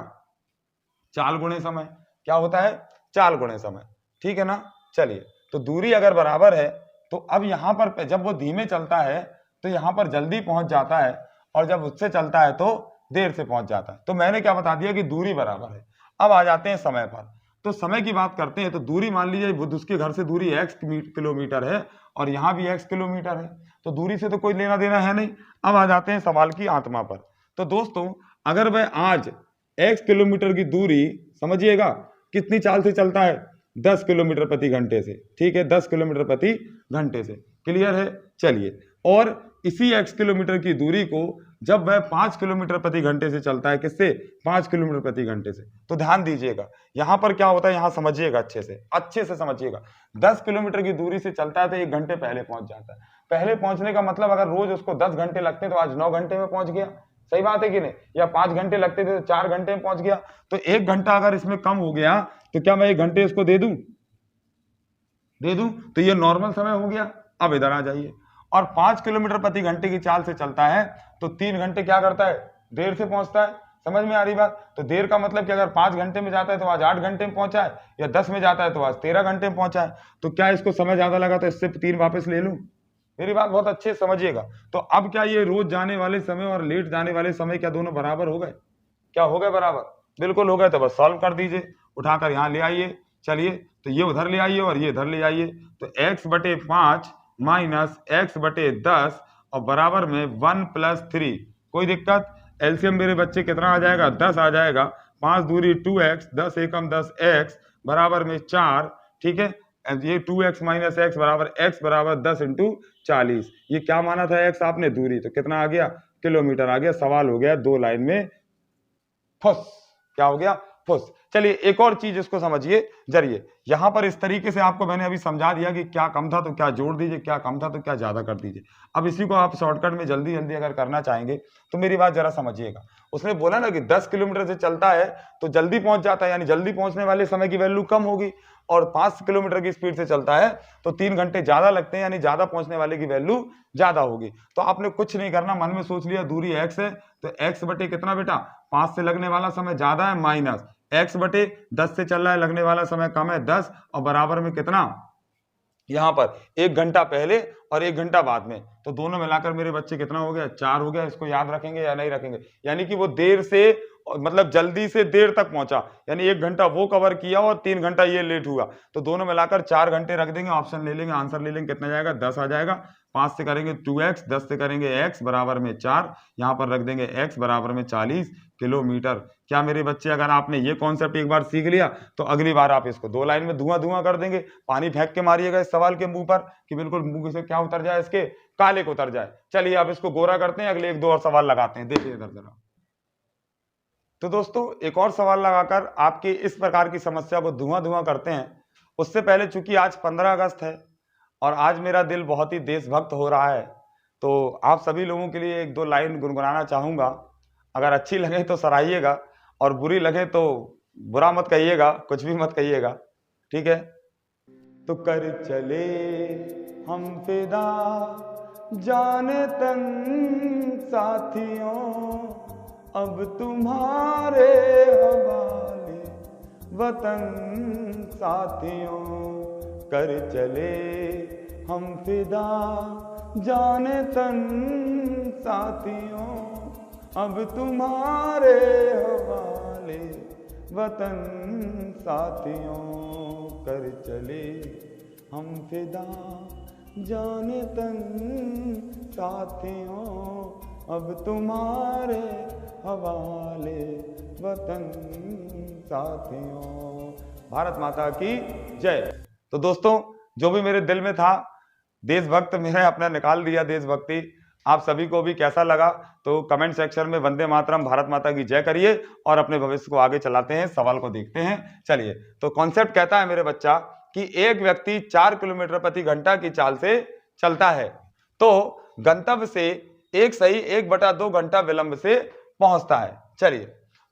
चाल गुणे समय। क्या होता है, चाल गुणे समय, ठीक है ना। चलिए, तो दूरी अगर बराबर है तो अब यहां पर जब वो धीमे चलता है तो यहां पर जल्दी पहुंच जाता है, और जब उससे चलता है तो देर से पहुंच जाता है। तो मैंने क्या बता दिया कि दूरी बराबर है। अब आ जाते हैं समय पर, तो समय की बात करते हैं। तो दूरी मान लीजिए उसके घर से दूरी x किलोमीटर है और यहाँ भी x किलोमीटर है, तो दूरी से तो कोई लेना देना है नहीं। अब आ जाते हैं सवाल की आत्मा पर। तो दोस्तों, अगर वह आज x किलोमीटर की दूरी, समझिएगा, कितनी चाल से चलता है, 10 किलोमीटर प्रति घंटे से, ठीक है, 10 किलोमीटर प्रति घंटे से, क्लियर है। चलिए, और इसी x किलोमीटर की दूरी को जब वह 5 किलोमीटर प्रति घंटे से चलता है, किससे, 5 किलोमीटर प्रति घंटे से, तो ध्यान दीजिएगा यहां पर क्या होता है, यहां समझिएगा, अच्छे से समझिएगा। 10 किलोमीटर की दूरी से चलता है तो 1 घंटे पहले पहुंच जाता है। पहले पहुंचने का मतलब, अगर रोज उसको 10 घंटे लगते तो आज 9 घंटे में पहुंच गया, सही बात है कि नहीं, या 5 घंटे लगते थे तो 4 घंटे में पहुंच गया। तो 1 घंटा अगर इसमें कम हो गया तो क्या मैं 1 घंटे इसको दे दूं, तो ये नॉर्मल समय हो गया। अब इधर आ जाइए, और 5 किलोमीटर प्रति घंटे की चाल से चलता है तो 3 घंटे क्या करता है, देर से पहुंचता है। समझ में आ रही बात? तो देर का मतलब कि अगर 5 घंटे में जाता है तो आज 8 घंटे में पहुंचा है, या 10 में जाता है तो आज 13 घंटे में पहुंचा है। तो क्या इसको समय ज्यादा लगा तो इससे 3 वापस ले लूं? मेरी बात बहुत अच्छे से समझिएगा। तो अब क्या ये रोज जाने वाले समय और लेट जाने वाले समय क्या दोनों बराबर हो गए? क्या हो गए बराबर? बिल्कुल हो गए। तो बस सॉल्व कर दीजिए, उठाकर यहाँ ले आइए। चलिए, तो ये उधर ले आइए और ये इधर ले आइए। तो x/5 माइनस x/10 और बराबर में 1 + 3। कोई दिक्कत? एलसीएम मेरे बच्चे कितना आ जाएगा, 10 आ जाएगा। 5 दूरी 2x, 10 एकम 10x बराबर में 4, ठीक है। ये 2x माइनस x बराबर x बराबर 10 × 40। ये क्या माना था x आपने, दूरी, तो कितना आ गया, किलोमीटर आ गया। सवाल हो गया 2 लाइन में फुस। क्या हो गया, फुस। चलिए एक और चीज इसको समझिए जरिए। यहां पर इस तरीके से आपको मैंने अभी समझा दिया कि क्या कम था तो क्या जोड़ दीजिए, क्या कम था तो क्या ज्यादा कर दीजिए। अब इसी को आप शॉर्टकट में जल्दी जल्दी अगर करना चाहेंगे तो मेरी बात जरा समझिएगा। उसने बोला ना कि 10 किलोमीटर से चलता है तो जल्दी पहुंच जाता है, यानी जल्दी पहुंचने वाले समय की वैल्यू कम होगी, और 5 किलोमीटर की स्पीड से चलता है तो 3 घंटे ज्यादा लगते हैं, यानी ज्यादा पहुंचने वाले की वैल्यू ज्यादा होगी। तो आपने कुछ नहीं करना, मन में सोच लिया दूरी x है तो x बटे कितना बेटा, 5 से लगने वाला समय ज्यादा है, माइनस x/10 से चल रहा है, लगने वाला समय कम है 10, और बराबर में कितना, यहां पर 1 घंटा पहले और 1 घंटा बाद में, तो दोनों मिलाकर मेरे बच्चे कितना हो गया, 4 हो गया। इसको याद रखेंगे या नहीं रखेंगे? यानी कि वो देर से, मतलब जल्दी से देर तक पहुंचा, यानी 1 घंटा वो कवर किया और 3 घंटा ये लेट हुआ, तो दोनों मिलाकर 4 घंटे रख देंगे। ऑप्शन ले लेंगे, आंसर ले लेंगे, कितना जाएगा, 10 आ जाएगा। 5 से करेंगे 2x, 10 से करेंगे x बराबर में 4, यहां पर रख देंगे x बराबर में 40 किलोमीटर। क्या मेरे बच्चे, अगर आपने ये कॉन्सेप्ट एक बार सीख लिया तो अगली बार आप इसको 2 लाइन में धुआं धुआं कर देंगे। पानी फेंक के मारिएगा इस सवाल के मुंह पर कि बिल्कुल मुंह से क्या उतर जाए, इसके काले को उतर जाए। चलिए अब इसको गोरा करते हैं, अगले 1-2 और सवाल लगाते हैं, देखिए इधर जरा। तो दोस्तों एक और सवाल लगाकर आपकी इस प्रकार की समस्या को धुआं धुआं करते हैं। उससे पहले चूंकि आज 15 अगस्त है और आज मेरा दिल बहुत ही देशभक्त हो रहा है, तो आप सभी लोगों के लिए 1-2 लाइन गुनगुनाना चाहूंगा। अगर अच्छी लगे तो सराहिएगा, और बुरी लगे तो बुरा मत कहिएगा, कुछ भी मत कहिएगा, ठीक है। तो कर चले हम फिदा जाने तन साथियों, अब तुम्हारे हवाले वतन साथियों। कर चले हम फिदा जाने तन साथियों, अब तुम्हारे हवाले वतन साथियों। कर चले हम फिदा जाने तन साथियों, अब तुम्हारे हवाले वतन साथियों। भारत माता की जय। तो दोस्तों, जो भी मेरे दिल में था देशभक्त मैंने अपना निकाल दिया, देशभक्ति। आप सभी को भी कैसा लगा तो कमेंट सेक्शन में वंदे मातरम, भारत माता की जय करिए और अपने भविष्य को आगे चलाते हैं। सवाल को देखते हैं। चलिए, तो कॉन्सेप्ट कहता है मेरे बच्चा कि एक व्यक्ति 4 किलोमीटर प्रति घंटा की चाल से चलता है तो गंतव्य से एक सही 1/2 घंटा विलंब से पहुंचता है। चलिए,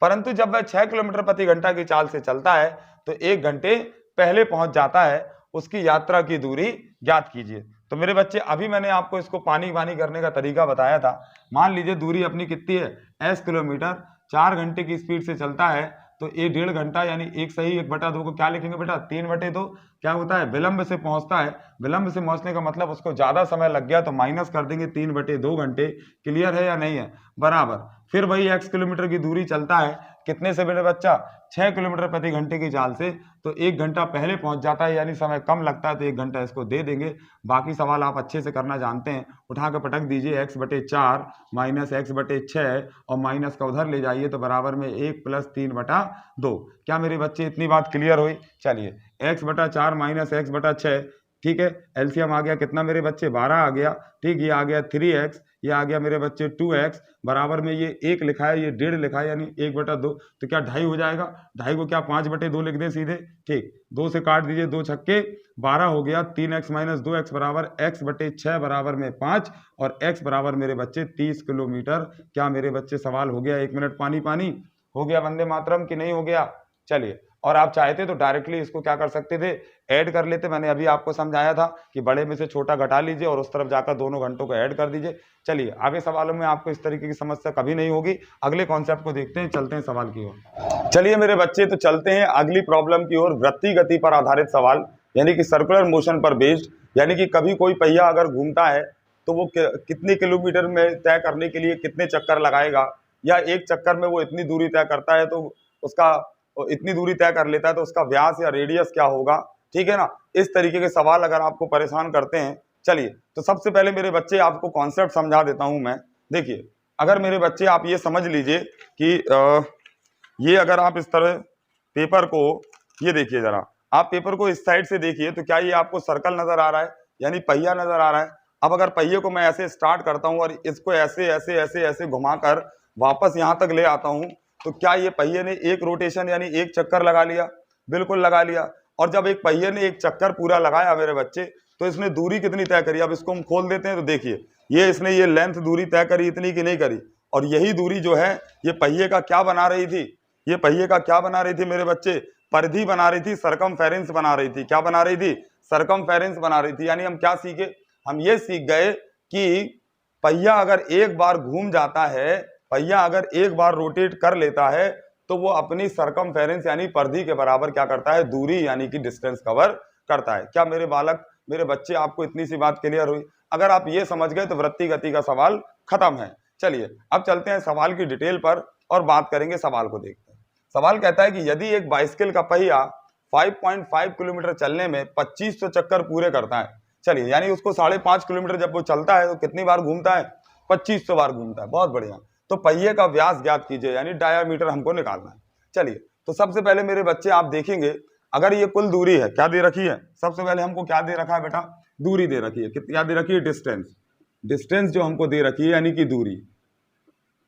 परंतु जब वह 6 किलोमीटर प्रति घंटा की चाल से चलता है तो 1 घंटे पहले पहुंच जाता है। उसकी यात्रा की दूरी ज्ञात कीजिए। तो मेरे बच्चे, अभी मैंने आपको इसको पानी करने का तरीका बताया था। मान लीजिए दूरी अपनी कितनी है, s किलोमीटर, 4 घंटे की स्पीड से चलता है तो ये 1.5 घंटा यानी 1 सही 1/2 को क्या लिखेंगे बेटा, 3/2। क्या होता है, विलंब से पहुंचता है। विलंब से पहुंचने का मतलब उसको ज्यादा समय लग गया तो माइनस कर देंगे 3/2 घंटे। क्लियर है या नहीं है, बराबर। फिर वही x किलोमीटर की दूरी चलता है, कितने से मेरे बच्चा, 6 किलोमीटर प्रति घंटे की चाल से, तो 1 घंटा पहले पहुंच जाता है यानी समय कम लगता है तो 1 घंटा इसको दे देंगे। बाकी सवाल आप अच्छे से करना जानते हैं। उठा कर पटक दीजिए, x/4 माइनस x/6 और माइनस का उधर ले जाइए तो बराबर में 1 + 3/2। क्या मेरे बच्चे इतनी बात क्लियर हुई? चलिए, x/4 माइनस x/6, ठीक है, एलसीएम आ गया कितना मेरे बच्चे, 12 आ गया। ठीक, ये आ गया 3x, ये आ गया मेरे बच्चे 2x, बराबर में ये 1 लिखा है, ये 1.5 लिखा है यानी 1/2, तो क्या 2.5 हो जाएगा। 2.5 को क्या 5/2 लिख दें सीधे। ठीक, 2 से काट दीजिए, 2 छक्के 12 हो गया। 3x माइनस 2x बराबर x/6 बराबर में 5 और x बराबर मेरे बच्चे 30 किलोमीटर। क्या मेरे बच्चे सवाल हो गया? 1 मिनट पानी हो गया वंदे मातरम कि नहीं हो गया? चलिए, और आप चाहते तो डायरेक्टली इसको क्या कर सकते थे, ऐड कर लेते। मैंने अभी आपको समझाया था कि बड़े में से छोटा घटा लीजिए और उस तरफ जाकर दोनों घंटों को ऐड कर दीजिए। चलिए, आगे सवालों में आपको इस तरीके की समस्या कभी नहीं होगी। अगले कॉन्सेप्ट को देखते हैं, चलते हैं सवाल की ओर। चलिए मेरे बच्चे, तो चलते हैं अगली प्रॉब्लम की ओर। वृत्तीय गति पर आधारित सवाल, यानी कि सर्कुलर मोशन पर बेस्ड, यानी कि कभी कोई पहिया अगर घूमता है तो वो कितने किलोमीटर में तय करने के लिए कितने चक्कर लगाएगा, या एक चक्कर में वो इतनी दूरी तय करता है तो उसका इतनी दूरी तय कर लेता है तो उसका व्यास या रेडियस क्या होगा। ठीक है ना, इस तरीके के सवाल अगर आपको परेशान करते हैं। चलिए, तो सबसे पहले मेरे बच्चे आपको कॉन्सेप्ट समझा देता हूं मैं। देखिए, अगर मेरे बच्चे आप ये समझ लीजिए कि ये अगर आप इस तरह पेपर को, ये देखिए जरा, आप पेपर को इस साइड से देखिए तो क्या ये आपको सर्कल नजर आ रहा है, यानी पहिया नजर आ रहा है। अब अगर पहिए को मैं ऐसे स्टार्ट करता हूं और इसको ऐसे ऐसे ऐसे ऐसे घुमाकर वापस यहां तक ले आता हूं तो क्या ये पहिए ने एक रोटेशन यानी एक चक्कर लगा लिया? बिल्कुल लगा लिया। और जब एक पहिए ने एक चक्कर पूरा लगाया मेरे बच्चे, तो इसने दूरी कितनी तय करी? अब इसको हम खोल देते हैं तो देखिए, ये इसने ये लेंथ दूरी तय करी, इतनी की नहीं करी। और यही दूरी जो है ये पहिए का क्या बना रही थी, ये पहिए का क्या बना रही थी मेरे बच्चे? परिधि बना रही थी, सरकमफेरेंस बना रही थी। क्या बना रही थी? सरकमफेरेंस बना रही थी। यानी हम क्या सीखे? हम ये सीख गए कि पहिया अगर एक बार घूम जाता है, पहिया अगर एक बार रोटेट कर लेता है तो वो अपनी सरकमफेरेंस यानी परिधि के बराबर क्या करता है? दूरी यानी कि डिस्टेंस कवर करता है। क्या मेरे बालक, मेरे बच्चे, आपको इतनी सी बात क्लियर हुई? अगर आप ये समझ गए तो वृत्तीय गति का सवाल खत्म है। चलिए, अब चलते हैं सवाल की डिटेल पर और बात करेंगे। सवाल को देखते हैं। सवाल कहता है कि यदि एक बाइसिकल का पहिया 5.5 किलोमीटर चलने में 2500 चक्कर पूरे करता है। चलिए, यानी उसको 5.5 किलोमीटर जब वो चलता है तो कितनी बार घूमता है? 2500 बार घूमता है। बहुत बढ़िया। तो पहिए का व्यास ज्ञात कीजिए, यानी डायामीटर हमको निकालना है। चलिए, तो सबसे पहले मेरे बच्चे आप देखेंगे, अगर ये कुल दूरी है, क्या दे रखी है? सबसे पहले हमको क्या दे रखा है बेटा? दूरी दे रखी है। क्या दे रखी है? डिस्टेंस। डिस्टेंस जो हमको दे रखी है यानी कि दूरी,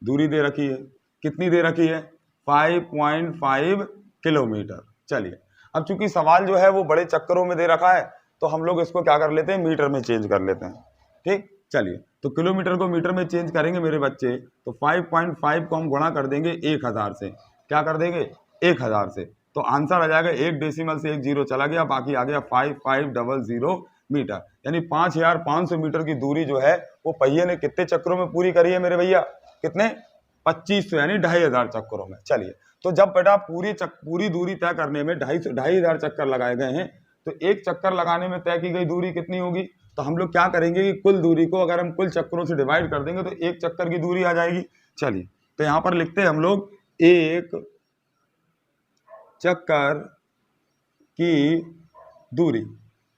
दूरी दे रखी है। कितनी दे रखी है? 5.5 किलोमीटर। चलिए, अब चूंकि सवाल जो है वो बड़े चक्करों में दे रखा है तो हम लोग इसको क्या कर लेते हैं? मीटर में चेंज कर लेते हैं। ठीक, चलिए, तो किलोमीटर को मीटर में चेंज करेंगे मेरे बच्चे, तो 5.5 को हम गुणा कर देंगे 1000 से। क्या कर देंगे? 1000 से। तो आंसर आ जाएगा, एक डेसिमल से एक जीरो चला गया, बाकी आ गया 5500 मीटर। यानी 5500 मीटर की दूरी जो है वो पहिए ने कितने चक्रों में पूरी करी है मेरे भैया? कितने? 2500 यानी 2500 चक्करों में। चलिए, तो जब बेटा पूरी दूरी तय करने में 2500 चक्कर लगाए गए हैं, तो एक चक्कर लगाने में तय की गई दूरी कितनी होगी? तो हम लोग क्या करेंगे कि कुल दूरी को अगर हम कुल चक्करों से डिवाइड कर देंगे तो एक चक्कर की दूरी आ जाएगी। चलिए, तो यहां पर लिखते हैं हम लोग एक चक्कर की दूरी,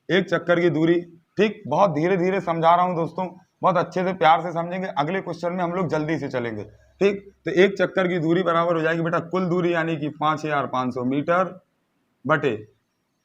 एक चक्कर की दूरी। ठीक, बहुत धीरे धीरे समझा रहा हूं दोस्तों, बहुत अच्छे से प्यार से समझेंगे, अगले क्वेश्चन में हम लोग जल्दी से चलेंगे। ठीक, तो एक चक्कर की दूरी बराबर हो जाएगी बेटा कुल दूरी यानी कि 5500 मीटर बटे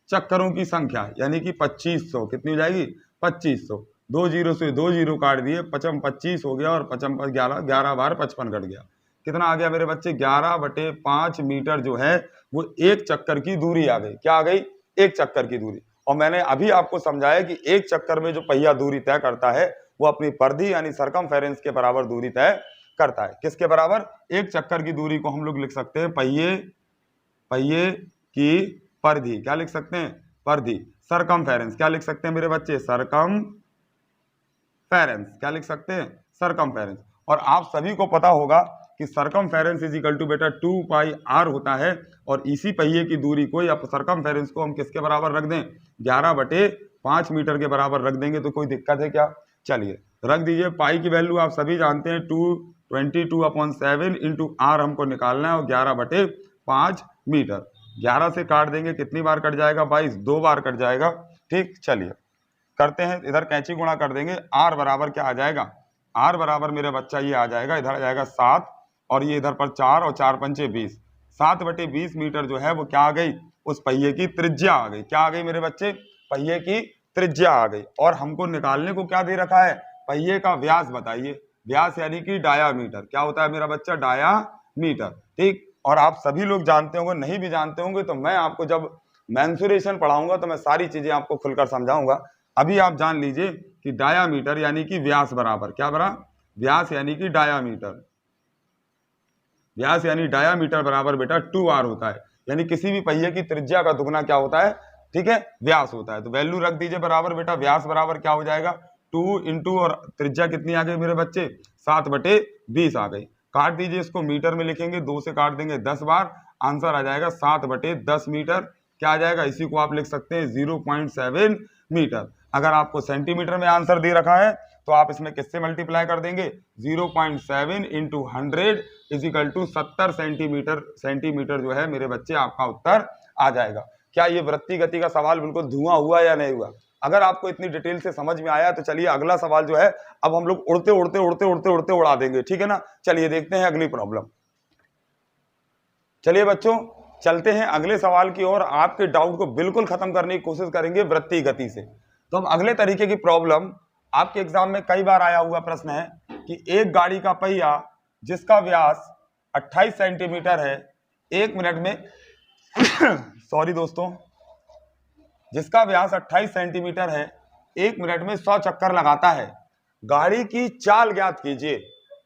चक्करों की संख्या यानी कि 2500। कितनी हो जाएगी? 2500। 2 जीरो से 2 जीरो काट दिए, 55 25 हो गया और 55 11, 11 बार 55 कट गया। कितना आ गया मेरे बच्चे? 11/5 मीटर जो है वो एक चक्कर की दूरी आ गई। क्या आ गई? एक चक्कर की दूरी। और मैंने अभी आपको समझाया कि एक चक्कर में जो पहिया दूरी तय करता है वो अपनी परिधि यानी सरकमफेरेंस के बराबर दूरी तय करता है। किसके बराबर? एक चक्कर की दूरी को हम लोग लिख सकते हैं पहिए की परिधि। क्या लिख सकते हैं? परिधि। सरकमफेरेंस क्या लिख सकते हैं मेरे बच्चे? सरकमफेरेंस। क्या लिख सकते हैं? सरकमफेरेंस। और आप सभी को पता होगा कि सरकमफेरेंस इज इक्वल टू बेटा 2 पाई आर होता है। और इसी पहिए की दूरी को या सरकमफेरेंस को हम किसके बराबर रख दें? 11/5 मीटर के बराबर रख देंगे तो कोई दिक्कत है क्या? चलिए, रख दीजिए। पाई की वैल्यू आप सभी जानते हैं, 22/7 इंटू आर हमको निकालना है और 11/5 मीटर। 11 से काट देंगे, कितनी बार कट जाएगा? 22, 2 बार कट जाएगा। ठीक, चलिए करते हैं, इधर कैंची गुणा कर देंगे। आर बराबर क्या आ जाएगा? आर बराबर मेरा बच्चा ये आ जाएगा, इधर आ जाएगा 7 और ये इधर पर 4 और 4 पंचे 20। 7/20 मीटर जो है वो क्या आ गई? उस पहिए की त्रिज्या आ गई। क्या आ गई मेरे बच्चे? पहिए की त्रिज्या आ गई। और हमको निकालने को क्या दे रखा है? पहिए का व्यास बताइए। व्यास यानी कि डायामीटर। क्या होता है मेरा बच्चा? डायामीटर। ठीक, और आप सभी लोग जानते होंगे, नहीं भी जानते होंगे तो मैं आपको जब मेंसुरेशन पढ़ाऊंगा तो मैं सारी चीजें आपको खुलकर समझाऊंगा। अभी आप जान लीजिए कि डायामीटर यानी कि व्यास बराबर क्या बराबर? व्यास यानी कि डायामीटर। व्यास यानी डायामीटर बराबर बेटा 2r होता है। यानी किसी भी पहिए की त्रिज्या का दुगना क्या होता है? ठीक है, व्यास होता है। तो वैल्यू रख दीजिए बराबर बेटा, व्यास बराबर क्या हो जाएगा? 2 इंटू और त्रिज्या कितनी आ गई मेरे बच्चे? 7/20 आ गई। काट दीजिए, इसको मीटर में लिखेंगे, 2 से काट देंगे 10 बार, आंसर आ जाएगा 7/10 मीटर। क्या आ जाएगा? इसी को आप लिख सकते हैं 0.7 मीटर। अगर आपको सेंटीमीटर में आंसर दे रखा है तो आप इसमें किससे मल्टीप्लाई कर देंगे? 0.7 into 100 is equal to 70 centimetre. Centimetre जो है मेरे बच्चे आपका उत्तर आ जाएगा। क्या ये वृत्ति गति का सवाल बिल्कुल धुआं हुआ या नहीं हुआ? अगर आपको इतनी डिटेल से समझ में आया तो चलिए अगला सवाल जो है अब हम लोग उड़ते उड़ते उड़ते उड़ते उड़ते उड़ा देंगे। ठीक है ना? चलिए देखते हैं अगली प्रॉब्लम। चलिए बच्चों, चलते हैं अगले सवाल की ओर। आपके डाउट को बिल्कुल खत्म करने की कोशिश करेंगे वृत्ति गति से। तो हम अगले तरीके की प्रॉब्लम, आपके एग्जाम में कई बार आया हुआ प्रश्न है कि एक गाड़ी का पहिया जिसका व्यास 28 सेंटीमीटर है, 1 मिनट में सॉरी दोस्तों, जिसका व्यास 28 सेंटीमीटर है, 1 मिनट में 100 चक्कर लगाता है। गाड़ी की चाल ज्ञात कीजिए।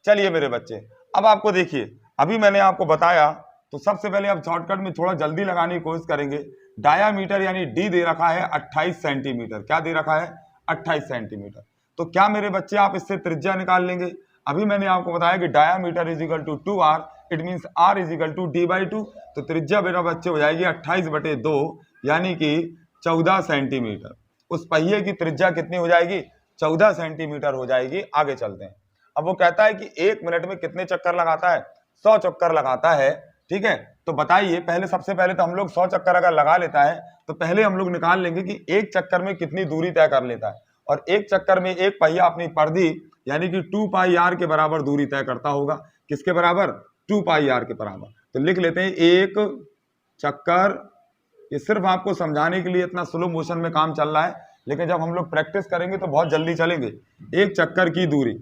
चलिए मेरे बच्चे, अब आपको देखिए, अभी मैंने आपको बताया तो सबसे पहले आप शॉर्टकट में थोड़ा जल्दी लगाने की कोशिश करेंगे। डायामीटर यानी डी दे रखा है 28 सेंटीमीटर। क्या दे रखा है? 28 सेंटीमीटर। तो क्या मेरे बच्चे आप इससे त्रिज्या निकाल लेंगे? अभी मैंने आपको बताया कि diameter is equal to 2r, it means r is equal to d/2। तो त्रिज्या मेरा बच्चे हो जाएगी 28/2 यानी कि 14 सेंटीमीटर। उस पहिए की त्रिज्या कितनी हो जाएगी? 14 सेंटीमीटर हो जाएगी। आगे चलते हैं। अब वो कहता है कि 1 मिनट में कितने चक्कर लगाता है? 100 चक्कर लगाता है। ठीक है, तो बताइए, पहले सबसे पहले तो हम लोग 100 चक्कर अगर लगा लेता है तो पहले हम लोग निकाल लेंगे कि एक चक्कर में कितनी दूरी तय कर लेता है। और एक चक्कर में एक पहिया अपनी परिधि यानी कि 2 पाई आर के बराबर दूरी तय करता होगा। किसके बराबर? 2 पाई आर के बराबर। तो लिख लेते हैं एक चक्कर। ये सिर्फ आपको समझाने के लिए इतना स्लो मोशन में काम चल रहा है, लेकिन जब हम लोग प्रैक्टिस करेंगे तो बहुत जल्दी चलेंगे। एक चक्कर की दूरी,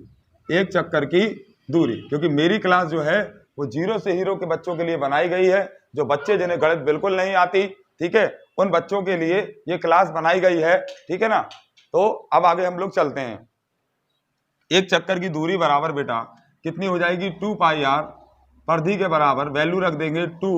एक चक्कर की दूरी, क्योंकि मेरी क्लास जो है वो 0 से हीरो के बच्चों के लिए बनाई गई है। जो बच्चे जिन्हें गणित बिल्कुल नहीं आती, ठीक है, उन बच्चों के लिए ये क्लास बनाई गई है। ठीक है ना? तो अब आगे हम लोग चलते हैं। एक चक्कर की दूरी बराबर बेटा कितनी हो जाएगी? 2 पाई आर। परिधि के बराबर वैल्यू रख देंगे 2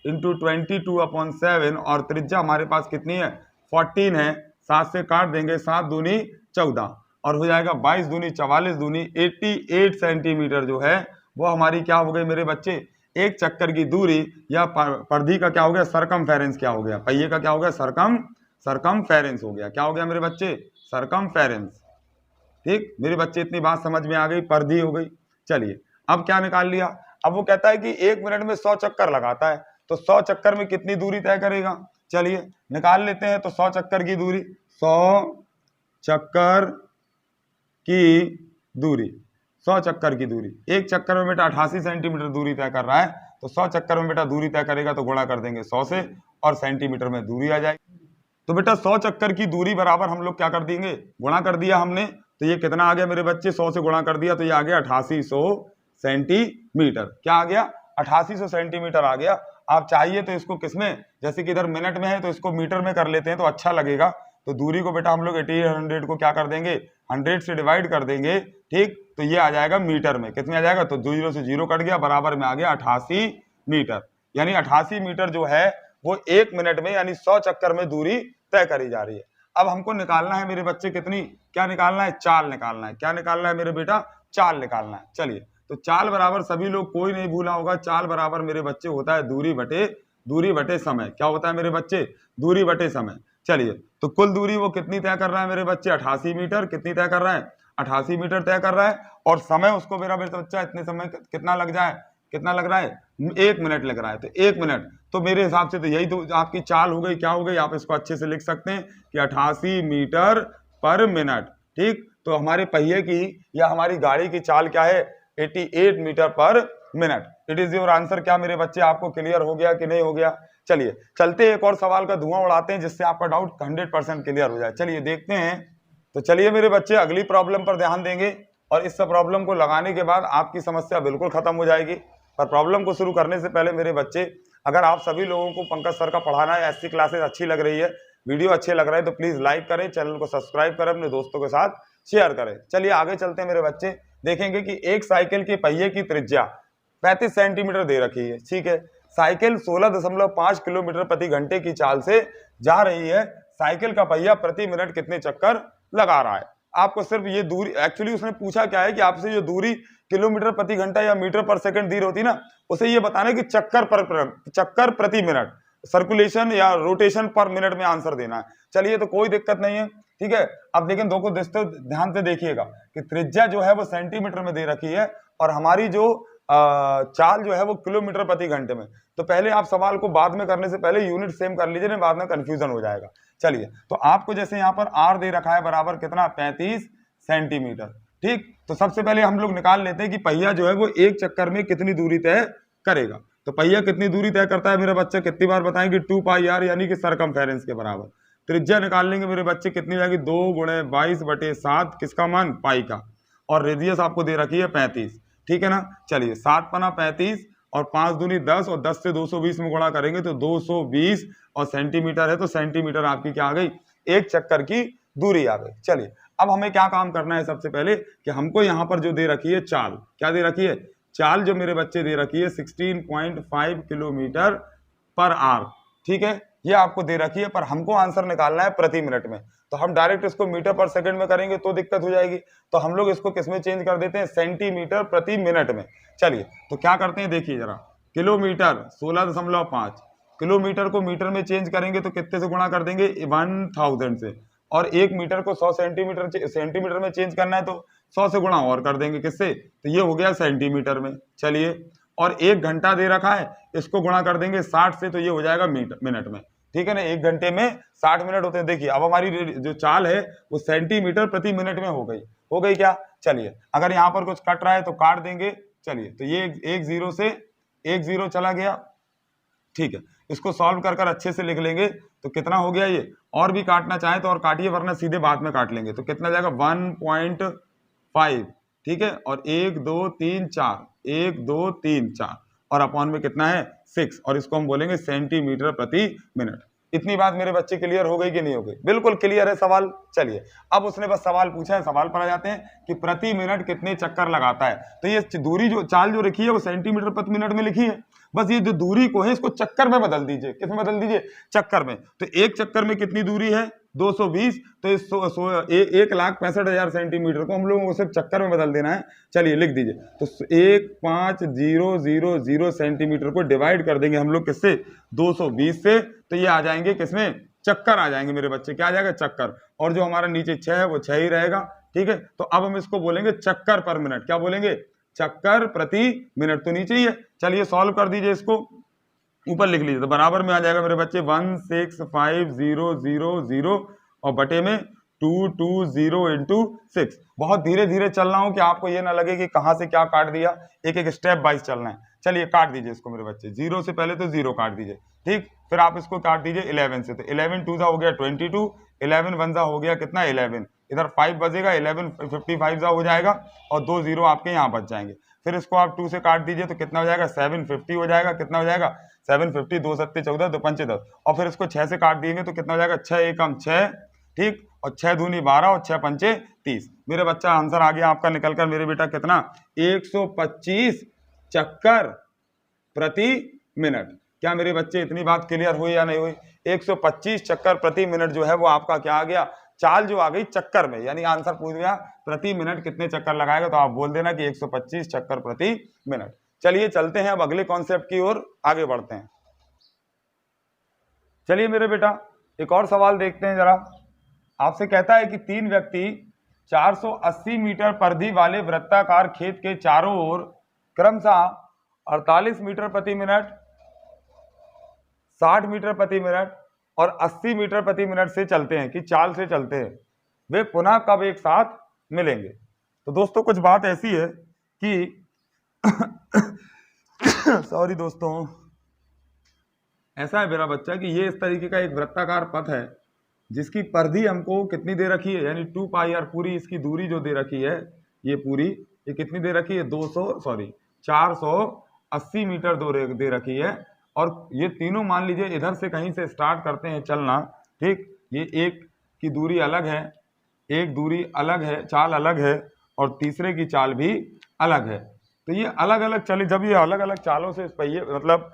इंटू 22/7 और त्रिज्या हमारे पास कितनी है 14 है। 7 से काट देंगे, 7 दूनी 14 और हो जाएगा 22 दूनी 44 दूनी 88 सेंटीमीटर जो है वो हमारी क्या हो गई मेरे बच्चे, एक चक्कर की दूरी या परिधि का क्या हो गया सरकमफेरेंस क्या हो गया, पहिए का क्या हो गया सरकमफेरेंस हो गया। क्या हो गया मेरे बच्चे सरकमफेरेंस। ठीक मेरे बच्चे इतनी बात समझ में आ गई, परिधि हो गई। चलिए अब क्या निकाल लिया, अब वो कहता है कि 1 मिनट में 100 चक्कर लगाता है तो 100 चक्कर में कितनी दूरी तय करेगा। चलिए निकाल लेते हैं। तो 100 चक्कर की दूरी, 100 चक्कर की दूरी, 100 चक्कर की दूरी, एक चक्कर में बेटा 88 सेंटीमीटर दूरी तय कर रहा है तो 100 चक्कर में बेटा दूरी तय करेगा तो गुणा कर देंगे 100 से और सेंटीमीटर में दूरी आ जाएगी। तो बेटा 100 चक्कर की दूरी बराबर हम लोग क्या कर देंगे, गुणा कर दिया हमने। तो ये कितना आ गया मेरे बच्चे, 100 से गुणा कर दिया तो ये आ गया 8800 सेंटीमीटर। क्या आ गया 8800 सेंटीमीटर आ गया। आप चाहिए तो इसको किसमें, जैसे कि इधर मिनट में है तो इसको मीटर में कर लेते हैं तो अच्छा लगेगा। तो दूरी को बेटा हम लोग 8800 को क्या कर देंगे 100 से डिवाइड कर देंगे। ठीक तो ये आ जाएगा मीटर में, कितने आ जाएगा तो 0 से 0 कट गया, बराबर में आ गया 88 मीटर। यानी 88 मीटर जो है वो 1 मिनट में यानी 100 चक्कर में दूरी तय करी जा रही है। अब हमको निकालना है मेरे बच्चे कितनी, क्या निकालना है चाल निकालना है। क्या निकालना है मेरे बेटा, चाल निकालना है। चलिए तो चाल बराबर सभी लोग कोई नहीं भूला होगा, चाल बराबर मेरे बच्चे होता है दूरी बटे समय। क्या होता है मेरे बच्चे, दूरी बटे समय। चलिए तो कुल दूरी वो कितनी तय कर रहा है मेरे बच्चे 88 मीटर, कितनी तय कर रहा है 88 मीटर तय कर रहा है। और समय उसको मेरा बच्चा इतने समय कितना लग जाए, कितना लग रहा है 1 मिनट लग रहा है। तो 1 मिनट तो मेरे हिसाब से तो यही तो आपकी चाल हो गई। क्या हो गई, आप इसको अच्छे से लिख सकते हैं कि 88 मीटर पर मिनट। ठीक तो हमारे पहिए की या हमारी गाड़ी की चाल क्या है 88 metre per minute. It is your answer. क्या मेरे बच्चे आपको क्लियर हो गया कि नहीं हो गया। चलिए चलते एक और सवाल का धुआं उड़ाते हैं जिससे आपका डाउट 100% क्लियर हो जाए। चलिए देखते हैं। तो चलिए मेरे बच्चे अगली प्रॉब्लम पर ध्यान देंगे और इस प्रॉब्लम को लगाने के बाद आपकी समस्या बिल्कुल खत्म हो जाएगी। पर प्रॉब्लम को शुरू करने से पहले मेरे बच्चे, अगर आप सभी लोगों को पंकज सर का पढ़ाना है ऐसी क्लासेस अच्छी लग रही है, वीडियो अच्छे लग रहे हैं तो प्लीज लाइक करें, चैनल को सब्सक्राइब करें, अपने दोस्तों के साथ शेयर करें। चलिए आगे चलते हैं मेरे बच्चे। देखेंगे कि एक साइकिल के पहिए की त्रिज्या 35 सेंटीमीटर दे रखी है। ठीक है, साइकिल 16.5 किलोमीटर प्रति घंटे की चाल से जा रही है। साइकिल का पहिया प्रति मिनट कितने चक्कर लगा रहा है। आपको सिर्फ ये दूरी, एक्चुअली उसने पूछा क्या है कि आपसे जो दूरी किलोमीटर प्रति घंटा या मीटर पर सेकंड दी होती ना, उसे ये बताना है कि चक्कर प्रति मिनट, सर्कुलेशन या रोटेशन पर मिनट में आंसर देना है। चलिए तो कोई दिक्कत नहीं है। ठीक है, अब लेकिन दो को ध्यान से देखिएगा कि त्रिज्या जो है वो सेंटीमीटर में दे रखी है और हमारी जो चाल जो है वो किलोमीटर प्रति घंटे में। तो पहले आप सवाल को बाद में करने से पहले यूनिट सेम कर लीजिए, बाद में कंफ्यूजन हो जाएगा। चलिए तो आपको जैसे यहाँ पर आर दे रखा है बराबर कितना 35 सेंटीमीटर। ठीक तो सबसे पहले हम लोग निकाल लेते हैं कि पहिया जो है वो एक चक्कर में कितनी दूरी तय करेगा। तो पहिया कितनी दूरी तय करता है मेरे बच्चे, कितनी बार बताएंगे 2πr यानी कि सरकमफेरेंस के बराबर। त्रिज्या निकाल लेंगे मेरे बच्चे कितनी जाएगी 2 × 22/7 किसका मान पाई का, और रेडियस आपको दे रखी है 35। ठीक है ना। चलिए 7 पना 35 और 5 दूनी 10 और 10 से 220 में गुणा करेंगे तो 220 और सेंटीमीटर है तो सेंटीमीटर आपकी क्या आ गई, एक चक्कर की दूरी आ गई। चलिए अब हमें क्या काम करना है, सबसे पहले कि हमको यहाँ पर जो दे रखी है चाल, क्या दे रखी है चाल जो मेरे बच्चे दे रखी है 16.5 किलोमीटर पर आवर। ठीक है, ये आपको दे रखी है, पर हमको आंसर निकालना है प्रति मिनट में। तो हम डायरेक्ट इसको मीटर पर सेकंड में करेंगे तो दिक्कत हो जाएगी, तो हम लोग इसको किसमें चेंज कर देते हैं, सेंटीमीटर प्रति मिनट में। चलिए तो क्या करते हैं देखिए जरा, किलोमीटर 16.5, किलोमीटर को मीटर में चेंज करेंगे तो कितने से गुणा कर देंगे 1000 से, और एक मीटर को 100 सेंटीमीटर में चेंज करना है तो 100 से गुणा और कर देंगे किससे, तो ये हो गया सेंटीमीटर में। चलिए और 1 घंटा दे रखा है, इसको गुणा कर देंगे 60 से तो ये हो जाएगा मिनट में। ठीक है ना, 1 घंटे में 60 मिनट होते हैं। देखिए अब हमारी जो चाल है वो सेंटीमीटर प्रति मिनट में हो गई क्या। चलिए अगर यहाँ पर कुछ कट रहा है तो काट देंगे। चलिए तो ये एक जीरो से एक जीरो चला गया। ठीक है, इसको सॉल्व कर अच्छे से लिख लेंगे तो कितना हो गया ये, और भी काटना चाहे तो और काटिए, वरना सीधे बाद में काट लेंगे। तो कितना जाएगा 1.5। ठीक है, और 1 2 3 4, 1 2 3 4 और अपॉन में कितना है 6, और इसको हम बोलेंगे सेंटीमीटर प्रति मिनट। इतनी बात मेरे बच्चे क्लियर हो गई कि नहीं हो गई? बिल्कुल क्लियर है सवाल। चलिए अब उसने बस सवाल पूछा है, सवाल पर आ जाते हैं कि प्रति मिनट कितने चक्कर लगाता है। तो ये दूरी जो चाल जो लिखी है वो सेंटीमीटर प्रति मिनट में लिखी है, बस ये जो दूरी को है इसको चक्कर में बदल दीजिए। किस में बदल दीजिए? चक्कर में। तो एक चक्कर में कितनी दूरी है? 220। तो इस 1,65,000 सेंटीमीटर को हम लोगों को सिर्फ चक्कर में बदल देना है। चलिए लिख दीजिए। तो 15000 सेंटीमीटर को डिवाइड कर देंगे हम लोग किससे? 220 से। तो ये आ जाएंगे किसमें? चक्कर आ जाएंगे मेरे बच्चे। क्या आ जाएगा? चक्कर। और जो हमारा नीचे 6 है वो 6 ही रहेगा। ठीक है, तो अब हम इसको बोलेंगे चक्कर पर मिनट। क्या बोलेंगे? चक्कर प्रति मिनट। तो नीचे ही है। चलिए सॉल्व कर दीजिए इसको, ऊपर लिख लीजिए। तो बराबर में आ जाएगा मेरे बच्चे 165,000 और बटे में 220 इंटू 6। बहुत धीरे धीरे चल रहा हूं कि आपको ये ना लगे कि कहां से क्या काट दिया, एक एक स्टेप वाइज चलना है। चलिए काट दीजिए इसको मेरे बच्चे। 0 से पहले तो 0 काट दीजिए, ठीक। फिर आप इसको काट दीजिए 11 से। तो 11 2 हो गया 22, 11 1 हो गया कितना? 11। इधर 5 बजेगा, 11 55 हो जाएगा और 2 0 आपके यहाँ बच जाएंगे। फिर इसको आप 2 से काट दीजिए तो कितना हो जाएगा? 750 हो जाएगा। कितना हो जाएगा? 750। 2 7 14, 2 5 10। और फिर इसको 6 से काट देंगे तो कितना हो जाएगा? 6 एकम 6, ठीक। और 6 दूनी 12 और 6 पंचे 30। मेरे बच्चा आंसर आ गया आपका निकलकर मेरे बेटा कितना? 125 चक्कर प्रति मिनट। क्या मेरे बच्चे इतनी बात क्लियर हुई या नहीं हुई? 125 चक्कर प्रति मिनट जो है वो आपका क्या आ गया? चाल जो आ गई चक्कर में, यानी आंसर पूछ गया प्रति मिनट कितने चक्कर लगाएगा, तो आप बोल देना कि 125 चक्कर प्रति मिनट। चलिए चलते हैं अब अगले कॉन्सेप्ट की ओर आगे बढ़ते हैं। चलिए मेरे बेटा एक और सवाल देखते हैं जरा। आपसे कहता है कि 3 व्यक्ति 480 मीटर परिधि वाले वृत्ताकार खेत के चारों ओर क्रमशः 48 मीटर प्रति मिनट, 60 मीटर प्रति मिनट और 80 मीटर प्रति मिनट से चलते हैं, कि चाल से चलते हैं। वे पुनः कब एक साथ मिलेंगे? तो दोस्तों कुछ बात ऐसी है कि सॉरी दोस्तों, ऐसा है मेरा बच्चा कि ये इस तरीके का एक वृत्ताकार पथ है जिसकी परिधि हमको कितनी दे रखी है, यानी 2 पाई आर पूरी इसकी दूरी जो दे रखी है, ये पूरी ये कितनी दे रखी है? 480 मीटर दे रखी है। और ये तीनों मान लीजिए इधर से कहीं से स्टार्ट करते हैं चलना, ठीक। ये एक की दूरी अलग है, एक दूरी अलग है, चाल अलग है, और तीसरे की चाल भी अलग है। तो ये अलग अलग चले, जब ये अलग अलग चालों से पहिए मतलब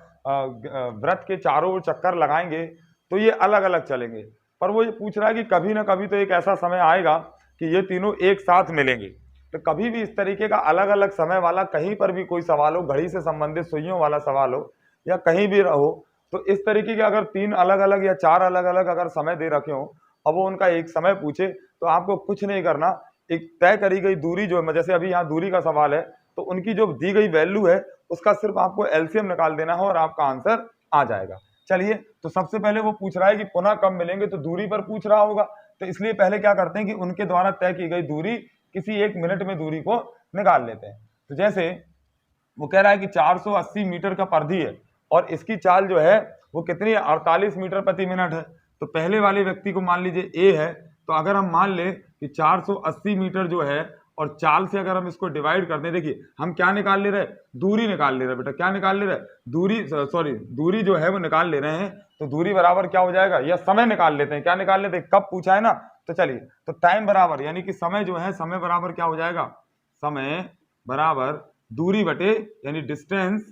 वृत्त के चारों ओर चक्कर लगाएंगे तो ये अलग अलग चलेंगे। पर वो ये पूछ रहा है कि कभी ना कभी तो एक ऐसा समय आएगा कि ये तीनों एक साथ मिलेंगे। तो कभी भी इस तरीके का अलग अलग समय वाला कहीं पर भी कोई सवाल हो, घड़ी से संबंधित सुइयों वाला सवाल हो या कहीं भी रहो, तो इस तरीके के अगर 3 अलग अलग या 4 अलग अलग अगर समय दे रखे हो और वो उनका एक समय पूछे, तो आपको कुछ नहीं करना, एक तय करी गई दूरी जो है, जैसे अभी यहाँ दूरी का सवाल है, तो उनकी जो दी गई वैल्यू है उसका सिर्फ आपको एलसीएम निकाल देना है और आपका आंसर आ जाएगा। चलिए, तो सबसे पहले वो पूछ रहा है कि पुनः कब मिलेंगे, तो दूरी पर पूछ रहा होगा, तो इसलिए पहले क्या करते हैं कि उनके द्वारा तय की गई दूरी किसी एक मिनट में दूरी को निकाल लेते हैं। तो जैसे वो कह रहा है कि 480 मीटर का परिधि है और इसकी चाल जो है वो कितनी है? 48 मीटर प्रति मिनट है। तो पहले वाले व्यक्ति को मान लीजिए ए है, तो अगर हम मान ले कि 480 मीटर जो है और चाल से अगर हम इसको डिवाइड करते हैं, देखिए हम क्या निकाल ले रहे हैं? दूरी निकाल ले रहे हैं बेटा। क्या निकाल ले रहे हैं? दूरी जो है वो निकाल ले रहे हैं। तो दूरी बराबर क्या हो जाएगा? या समय निकाल लेते हैं। क्या निकाल लेते हैं? कब पूछा है ना, तो चलिए, तो टाइम बराबर यानी कि समय जो है, समय बराबर क्या हो जाएगा? समय बराबर दूरी बटे यानी डिस्टेंस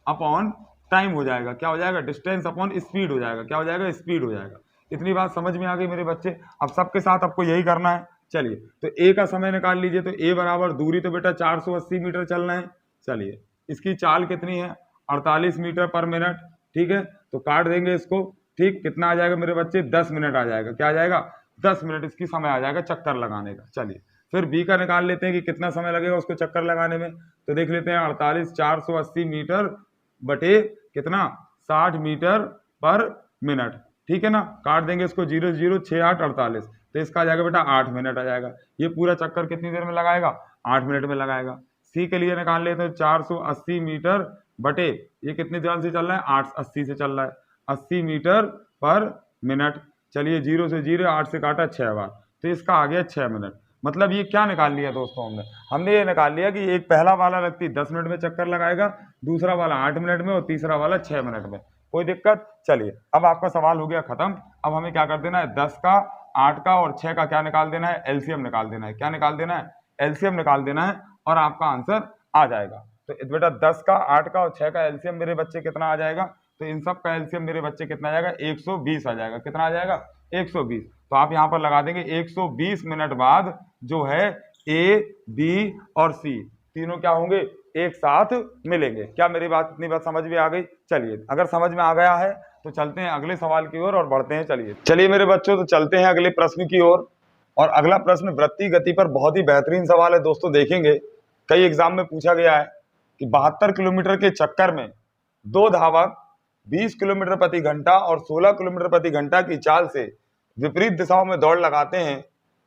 अपॉन टाइम हो जाएगा। क्या हो जाएगा? डिस्टेंस अपॉन स्पीड हो जाएगा। क्या हो जाएगा? स्पीड हो जाएगा। इतनी बात समझ में आ गई मेरे बच्चे? अब सबके साथ आपको यही करना है। चलिए, तो ए का समय निकाल लीजिए। तो ए बराबर दूरी तो बेटा 480 मीटर चलना है। चलिए, इसकी चाल कितनी है? 48 मीटर पर मिनट, ठीक है। तो काट देंगे इसको, ठीक। कितना आ जाएगा मेरे बच्चे? 10 मिनट आ जाएगा। क्या आ जाएगा? 10 मिनट इसकी समय आ जाएगा चक्कर लगाने का। चलिए, फिर बी का निकाल लेते हैं कि कितना समय लगेगा उसको चक्कर लगाने में। तो देख लेते हैं 48 480 मीटर बटे कितना? 60 मीटर पर मिनट, ठीक है ना। काट देंगे इसको, 0 0 6 8 48, तो इसका आ जाएगा बेटा 8 मिनट आ जाएगा। ये पूरा चक्कर कितनी देर में लगाएगा? 8 मिनट में लगाएगा। सी के लिए निकाल लेते हैं 480 मीटर बटे ये कितनी देर से चल रहा है? 80 से चल रहा है, 80 मीटर पर मिनट। चलिए, 0 से 0 8 से काटा 6 बार, तो इसका आ गया 6 मिनट। मतलब ये क्या निकाल लिया दोस्तों? हमने ये निकाल लिया कि एक पहला वाला व्यक्ति 10 मिनट में चक्कर लगाएगा, दूसरा वाला 8 मिनट में और तीसरा वाला 6 मिनट में। कोई दिक्कत? चलिए अब आपका सवाल हो गया खत्म। अब हमें क्या कर देना है, 10 का, 8 का और 6 का क्या निकाल देना है, एलसीएम निकाल देना है। क्या निकाल देना है? एलसीएम निकाल देना है और आपका आंसर आ जाएगा। तो बेटा 10 का, 8 का और 6 का एलसीएम मेरे बच्चे कितना आ जाएगा? तो इन सब का एलसीएम मेरे बच्चे कितना आ जाएगा? 120 आ जाएगा। कितना आ जाएगा? 120। तो आप यहाँ पर लगा देंगे 120 मिनट बाद जो है ए, बी और सी तीनों क्या होंगे, एक साथ मिलेंगे। क्या मेरी बात, इतनी बात समझ में आ गई? चलिए अगर समझ में आ गया है तो चलते हैं अगले सवाल की ओर और बढ़ते हैं। चलिए मेरे बच्चों, तो चलते हैं अगले प्रश्न की ओर। और अगला प्रश्न वृत्तीय गति पर बहुत ही बेहतरीन सवाल है दोस्तों। देखेंगे कई एग्जाम में पूछा गया है कि 72 किलोमीटर के चक्कर में दो धावक 20 किलोमीटर प्रति घंटा और 16 किलोमीटर प्रति घंटा की चाल से विपरीत दिशाओं में दौड़ लगाते हैं।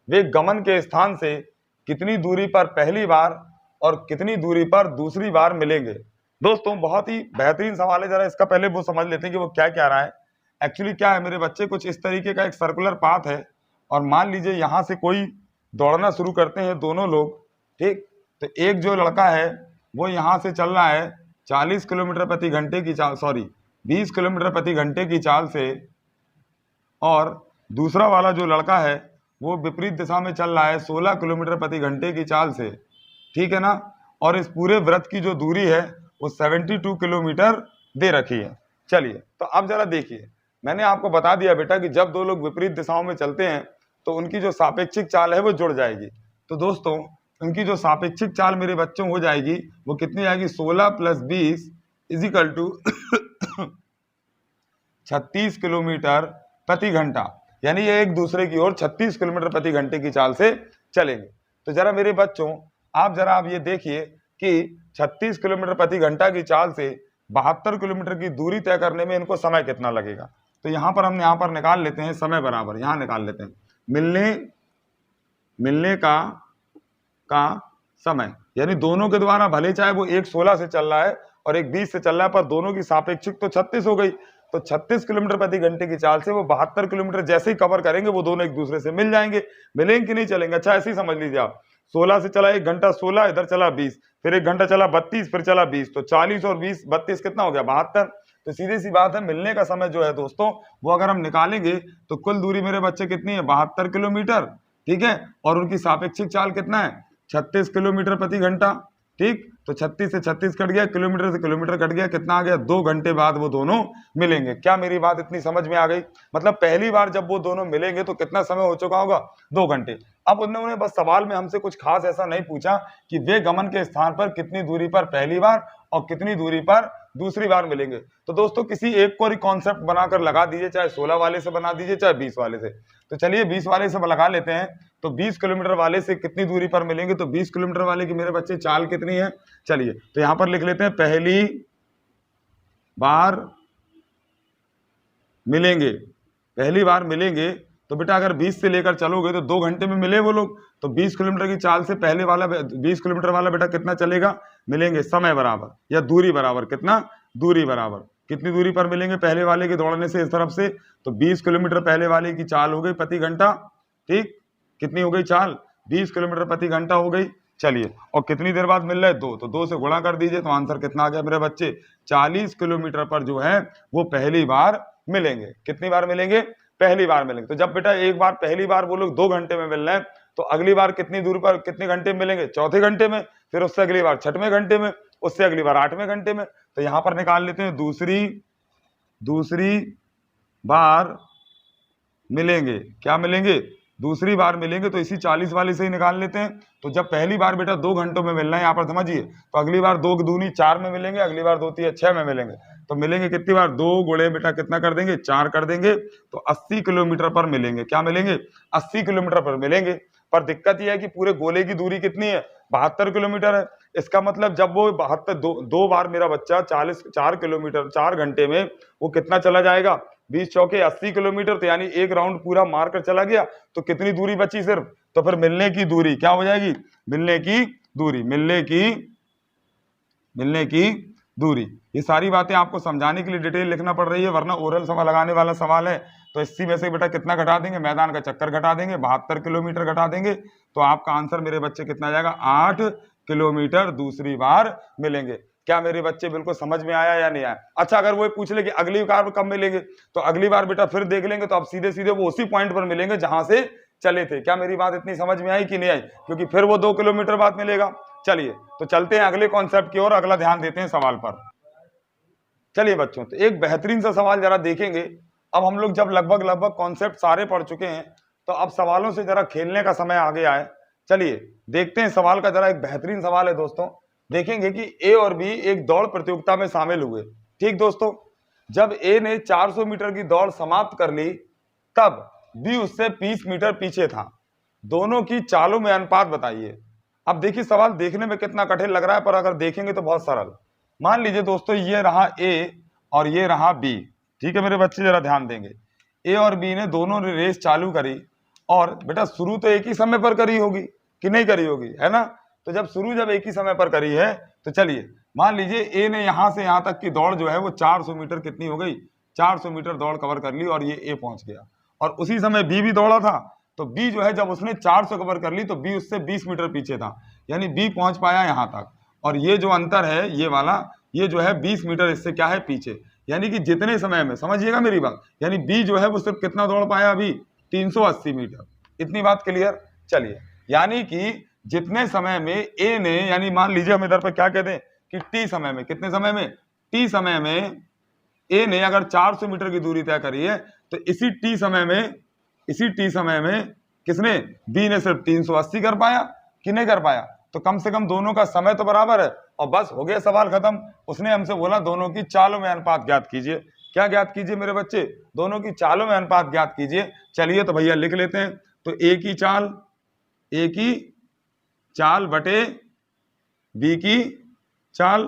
वे गमन के स्थान से कितनी दूरी पर पहली बार और कितनी दूरी पर दूसरी बार मिलेंगे? दोस्तों बहुत ही बेहतरीन सवाल है। जरा इसका पहले वो समझ लेते हैं कि वो क्या कह रहा है। एक्चुअली क्या है मेरे बच्चे, कुछ इस तरीके का एक सर्कुलर पाथ है और मान लीजिए यहां से कोई दौड़ना शुरू करते हैं दोनों लोग, ठीक। तो एक जो लड़का है वो यहां से चल रहा है 40 किलोमीटर प्रति घंटे की चाल, 20 किलोमीटर प्रति घंटे की चाल से, और दूसरा वाला जो लड़का है वो विपरीत दिशा में चल रहा है 16 किलोमीटर प्रति घंटे की चाल से, ठीक है ना। और इस पूरे वृत्त की जो दूरी है वो 72 किलोमीटर दे रखी है। चलिए तो अब जरा देखिए, मैंने आपको बता दिया बेटा कि जब दो लोग विपरीत दिशाओं में चलते हैं तो उनकी जो सापेक्षिक चाल है वो जुड़ जाएगी। तो दोस्तों उनकी जो सापेक्षिक चाल मेरे बच्चों हो जाएगी वो कितनी आएगी, 16 + 20 = 36 किलोमीटर प्रति घंटा। यानी ये एक दूसरे की ओर 36 किलोमीटर प्रति घंटे की चाल से चलेंगे। तो जरा मेरे बच्चों आप ये देखिए कि 36 किलोमीटर प्रति घंटा की चाल से 72 किलोमीटर की दूरी तय करने में इनको समय कितना लगेगा। तो यहाँ पर हम यहाँ पर निकाल लेते हैं समय बराबर, यहाँ निकाल लेते हैं मिलने का समय, यानी दोनों के द्वारा भले चाहे वो एक 16 से चल रहा है और एक 20 से चल रहा है, पर दोनों की सापेक्षिक तो 36 हो गई। तो 36 किलोमीटर प्रति घंटे की चाल से वो 72 किलोमीटर जैसे ही कवर करेंगे वो दोनों एक दूसरे से मिल जाएंगे। मिलेंगे कि नहीं चलेंगे? अच्छा ऐसे ही समझ लीजिए आप, 16 से चला 1 घंटा 16, इधर चला 20, फिर 1 घंटा चला 32, फिर चला 20, तो 40 और 20 32 कितना हो गया, 72। तो सीधी सी बात है, मिलने का समय जो है दोस्तों वो अगर हम निकालेंगे तो कुल दूरी मेरे बच्चे कितनी है, 72 किलोमीटर, ठीक है। और उनकी सापेक्षिक चाल कितना है, 36 किलोमीटर प्रति घंटा, ठीक। तो 36 से 36 कट गया, किलोमीटर से किलोमीटर कट गया, कितना आ गया, 2 घंटे बाद वो दोनों मिलेंगे। क्या मेरी बात इतनी समझ में आ गई? मतलब पहली बार जब वो दोनों मिलेंगे तो कितना समय हो चुका होगा, 2 घंटे। अब उन्होंने बस सवाल में हमसे कुछ खास ऐसा नहीं पूछा कि वे गमन के स्थान पर कितनी दूरी पर पहली बार और कितनी दूरी पर दूसरी बार मिलेंगे। तो दोस्तों किसी एक को कॉन्सेप्ट बनाकर लगा दीजिए, चाहे 16 वाले से बना दीजिए चाहे 20 वाले से। तो चलिए 20 वाले से लगा लेते हैं। तो 20 किलोमीटर वाले से कितनी दूरी पर मिलेंगे, तो 20 किलोमीटर वाले की मेरे बच्चे चाल कितनी है, चलिए तो यहां पर लिख लेते हैं पहली बार मिलेंगे। पहली बार मिलेंगे तो बेटा अगर 20 से लेकर चलोगे तो 2 घंटे में मिले वो लोग। तो 20 किलोमीटर की चाल से पहले वाला 20 किलोमीटर वाला बेटा कितना चलेगा, मिलेंगे समय बराबर या दूरी बराबर, कितना, दूरी बराबर, कितनी दूरी पर मिलेंगे पहले वाले के दौड़ने से इस तरफ से, तो 20 किलोमीटर पहले वाले की चाल हो गई प्रति घंटा, ठीक। कितनी हो गई चाल, 20 किलोमीटर प्रति घंटा हो गई। चलिए और कितनी देर बाद मिल रहा है, 2, तो 2 से गुणा कर दीजिए तो आंसर कितना आ गया मेरे बच्चे, 40 किलोमीटर पर जो है वो पहली बार मिलेंगे। कितनी बार मिलेंगे, पहली बार मिलेंगे। तो जब बेटा एक बार पहली बार वो लोग 2 घंटे में मिल रहे हैं तो अगली बार कितनी दूर पर कितने घंटे में मिलेंगे, चौथे घंटे में, फिर उससे अगली बार 6वें घंटे में, उससे अगली बार 8वें घंटे में। तो यहां पर निकाल लेते हैं दूसरी बार मिलेंगे। क्या मिलेंगे, दूसरी बार मिलेंगे। तो इसी 40 वाले से ही निकाल लेते हैं। तो जब पहली बार बेटा 2 घंटों में मिलना है यहाँ पर समझिए, तो अगली बार 2 दूनी 4 में मिलेंगे, अगली बार 2 3 6 में मिलेंगे। तो मिलेंगे कितनी बार, 2 गुणे बेटा कितना कर देंगे, 4 कर देंगे। तो 80 किलोमीटर पर मिलेंगे। क्या मिलेंगे, 80 किलोमीटर पर मिलेंगे। पर दिक्कत यह है कि पूरे गोले की दूरी कितनी है, 72 किलोमीटर है। इसका मतलब जब वो 72 दो बार मेरा बच्चा 4 किलोमीटर 4 घंटे में वो कितना चला जाएगा, 20 चौके 80 किलोमीटर, तो यानी एक राउंड पूरा मार कर चला गया। तो कितनी दूरी बची सिर्फ, तो फिर मिलने की दूरी क्या हो जाएगी, मिलने की दूरी। ये सारी बातें आपको समझाने के लिए डिटेल लिखना पड़ रही है, वरना ओरल सवाल लगाने वाला सवाल है। तो 80 में से बेटा कितना घटा देंगे, मैदान का चक्कर घटा देंगे, 72 किलोमीटर घटा देंगे। तो आपका आंसर मेरे बच्चे कितना आ जाएगा, 8 किलोमीटर दूसरी बार मिलेंगे। क्या मेरे बच्चे बिल्कुल समझ में आया या नहीं आया? अच्छा, अगर वो पूछ ले कि अगली बार कब मिलेंगे, तो अगली बार बेटा फिर देख लेंगे, तो अब सीधे सीधे वो उसी पॉइंट पर मिलेंगे जहां से चले थे। क्या मेरी बात इतनी समझ में आई कि नहीं आई? क्योंकि फिर वो 2 किलोमीटर बाद मिलेगा। चलिए तो चलते हैं अगले कॉन्सेप्ट की ओर, अगला ध्यान देते हैं सवाल पर। चलिए बच्चों, तो एक बेहतरीन सा सवाल जरा देखेंगे। अब हम लोग जब लगभग कॉन्सेप्ट सारे पढ़ चुके हैं, तो अब सवालों से जरा खेलने का समय आ गया है। चलिए देखते हैं सवाल का। जरा एक बेहतरीन सवाल है दोस्तों। देखेंगे कि ए और बी एक दौड़ प्रतियोगिता में शामिल हुए। ठीक दोस्तों, जब ए ने 400 मीटर की दौड़ समाप्त कर ली, तब बी उससे 20 मीटर पीछे था। दोनों की चालों में अनुपात बताइए। अब देखिए सवाल देखने में कितना कठिन लग रहा है, पर अगर देखेंगे तो बहुत सरल। मान लीजिए दोस्तों, ये रहा ए और ये रहा बी। ठीक है मेरे बच्चे, जरा ध्यान देंगे। ए और बी ने दोनों ने रेस चालू करी, और बेटा शुरू तो एक ही समय पर करी होगी कि नहीं करी होगी, है ना? तो जब शुरू जब एक ही समय पर करी है, तो चलिए मान लीजिए ए ने यहां से यहां तक की दौड़ जो है वो 400 मीटर कितनी हो गई, 400 मीटर दौड़ कवर कर ली, और ये ए पहुंच गया। और उसी समय बी भी दौड़ा था, तो बी जो है जब उसने 400 कवर कर ली, तो बी उससे 20 मीटर पीछे था, यानी बी पहुंच पाया यहां तक। और ये जो अंतर है ये वाला, ये जो है 20 मीटर इससे क्या है पीछे। यानी कि जितने समय में, समझिएगा मेरी बात, यानी बी जो है वो सिर्फ कितना दौड़ पाया अभी, 380 मीटर। इतनी बात क्लियर? चलिए, यानी कि जितने समय में ए ने, यानी मान लीजिए हम इधर पे क्या कहते हैं कि टी समय में, कितने समय में, टी समय में ए ने अगर 400 मीटर की दूरी तय करी है, तो इसी टी समय में किसने, बी ने सिर्फ 380 कर पाया कि नहीं कर पाया? तो कम से कम दोनों का समय तो बराबर है, और बस हो गया सवाल खत्म। उसने हमसे बोला दोनों की चालों में अनुपात ज्ञात कीजिए। क्या ज्ञात कीजिए मेरे बच्चे? दोनों की चालों में अनुपात ज्ञात कीजिए। चलिए तो भैया लिख लेते हैं। तो ए की चाल बटे बी की चाल।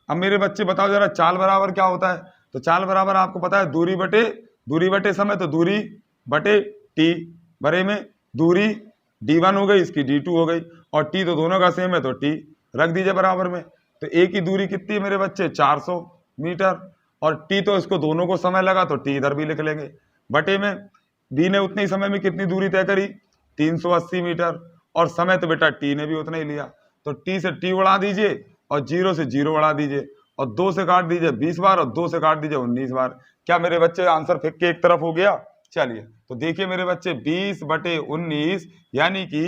अब मेरे बच्चे बताओ जरा, चाल बराबर क्या होता है? तो चाल बराबर आपको पता है दूरी बटे समय, तो दूरी बटे टी, बरे में दूरी d1 हो गई, इसकी d2 हो गई, और t तो दोनों का सेम है, तो t रख दीजिए बराबर में। तो a की दूरी कितनी है मेरे बच्चे, 400 मीटर, और t तो इसको दोनों को समय लगा, तो t इधर भी लिख लेंगे। बटे में b ने उतने ही समय में कितनी दूरी तय करी, 380 मीटर, और समय तो बेटा t ने भी उतना ही लिया, तो t से t उड़ा दीजिए, और 0 से 0 उड़ा दीजिए, और 2 से काट दीजिए 20 बार, और 2 से काट दीजिए 19 बार। क्या मेरे बच्चे आंसर फिक के एक तरफ हो गया? चलिए तो देखिए मेरे बच्चे, 20 बटे 19, यानी कि